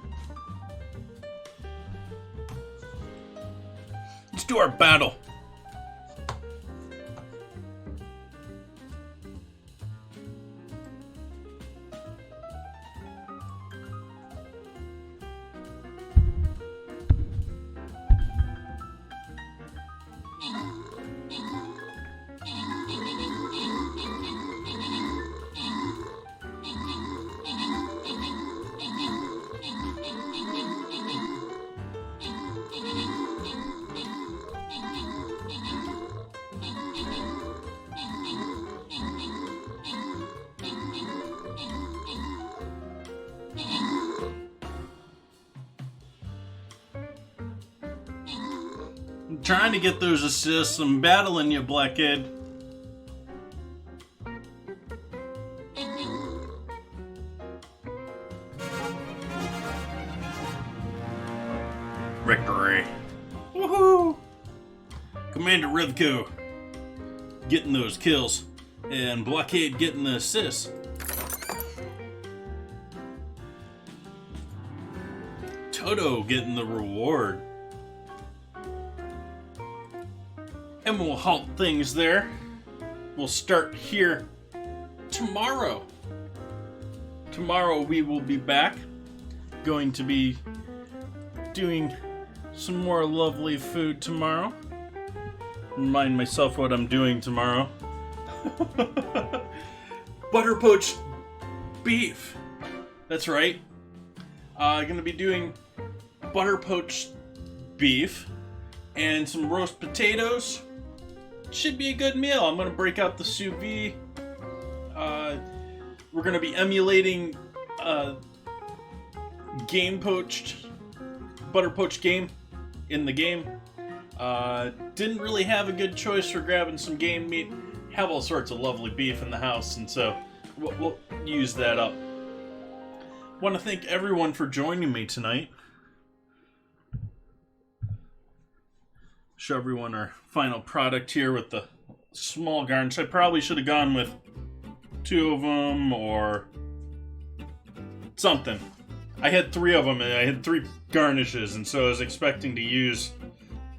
Let's do our battle. Trying to get those assists. I'm battling you, Blackhead. Victory. Woohoo! Commander Rivko getting those kills. And Blockade getting the assists. Toto getting the reward. And we'll halt things there. We'll start here tomorrow. Tomorrow we will be back. Going to be doing some more lovely food tomorrow. Remind myself what I'm doing tomorrow. Butter poached beef. That's right. I'm gonna be doing butter poached beef and some roast potatoes. Should be a good meal. I'm gonna break out the sous vide. We're gonna be emulating game poached, butter poached game in the game. Didn't really have a good choice for grabbing some game meat. Have all sorts of lovely beef in the house, and so we'll use that up. Want to thank everyone for joining me tonight. Show everyone our final product here with the small garnish. I probably should have gone with 2 of them or something. I had 3 of them and I had 3 garnishes, and so I was expecting to use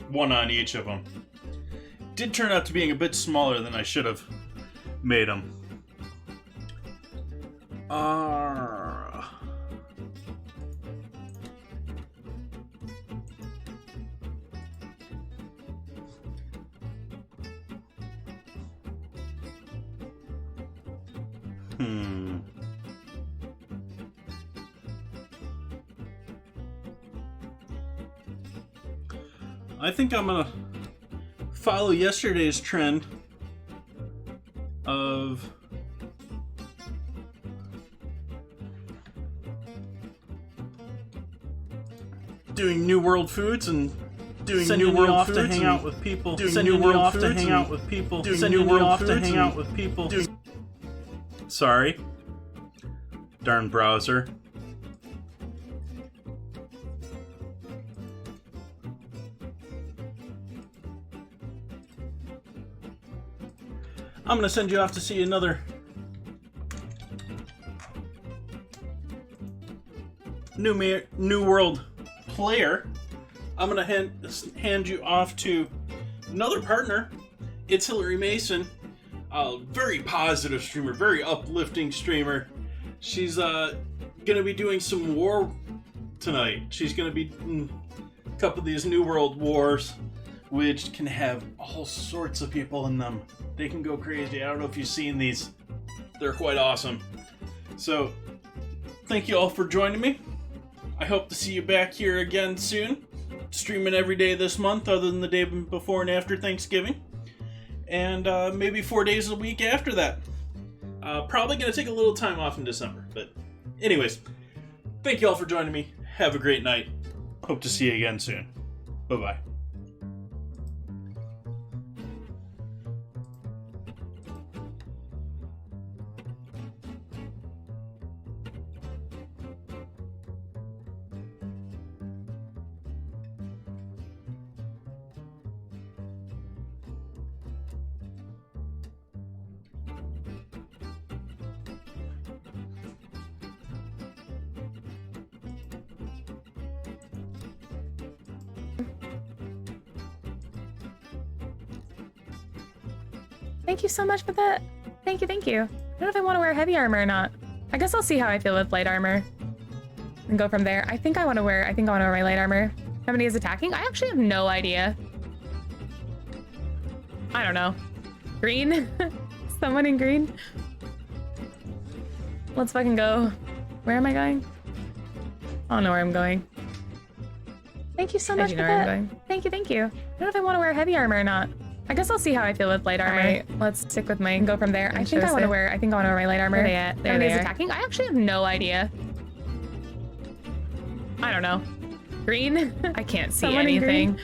1 on each of them. Did turn out to being a bit smaller than I should have made them. I think I'm gonna follow yesterday's trend of doing New World foods and doing New World off to hang out with people. Doing New World off to hang out with people. Doing New World off to hang out with people. Sorry. Darn browser. I'm gonna send you off to see another New World player. I'm gonna hand you off to another partner. It's Hillary Mason, a very positive streamer, very uplifting streamer. She's gonna be doing some war tonight. She's gonna be in a couple of these New World wars, which can have all sorts of people in them. They can go crazy. I don't know if you've seen these. They're quite awesome. So, thank you all for joining me. I hope to see you back here again soon. Streaming every day this month, other than the day before and after Thanksgiving. And maybe 4 days a week after that. Probably going to take a little time off in December. But anyways, thank you all for joining me. Have a great night. Hope to see you again soon. Bye-bye. Thank you so much for that. Thank you, thank you. I don't know if I want to wear heavy armor or not. I guess I'll see how I feel with light armor and go from there. I think I want to wear my light armor. How many is attacking? I actually have no idea. I don't know. Green? Someone in green? Let's fucking go. Where am I going? I don't know where I'm going. Thank you so much for that. Thank you, thank you. I don't know if I want to wear heavy armor or not. I guess I'll see how I feel with light armor. Right, let's stick with my go from there. I think I want to wear my light armor. Where are they at? There they are. Attacking? I actually have no idea. I don't know. Green? I can't see anything.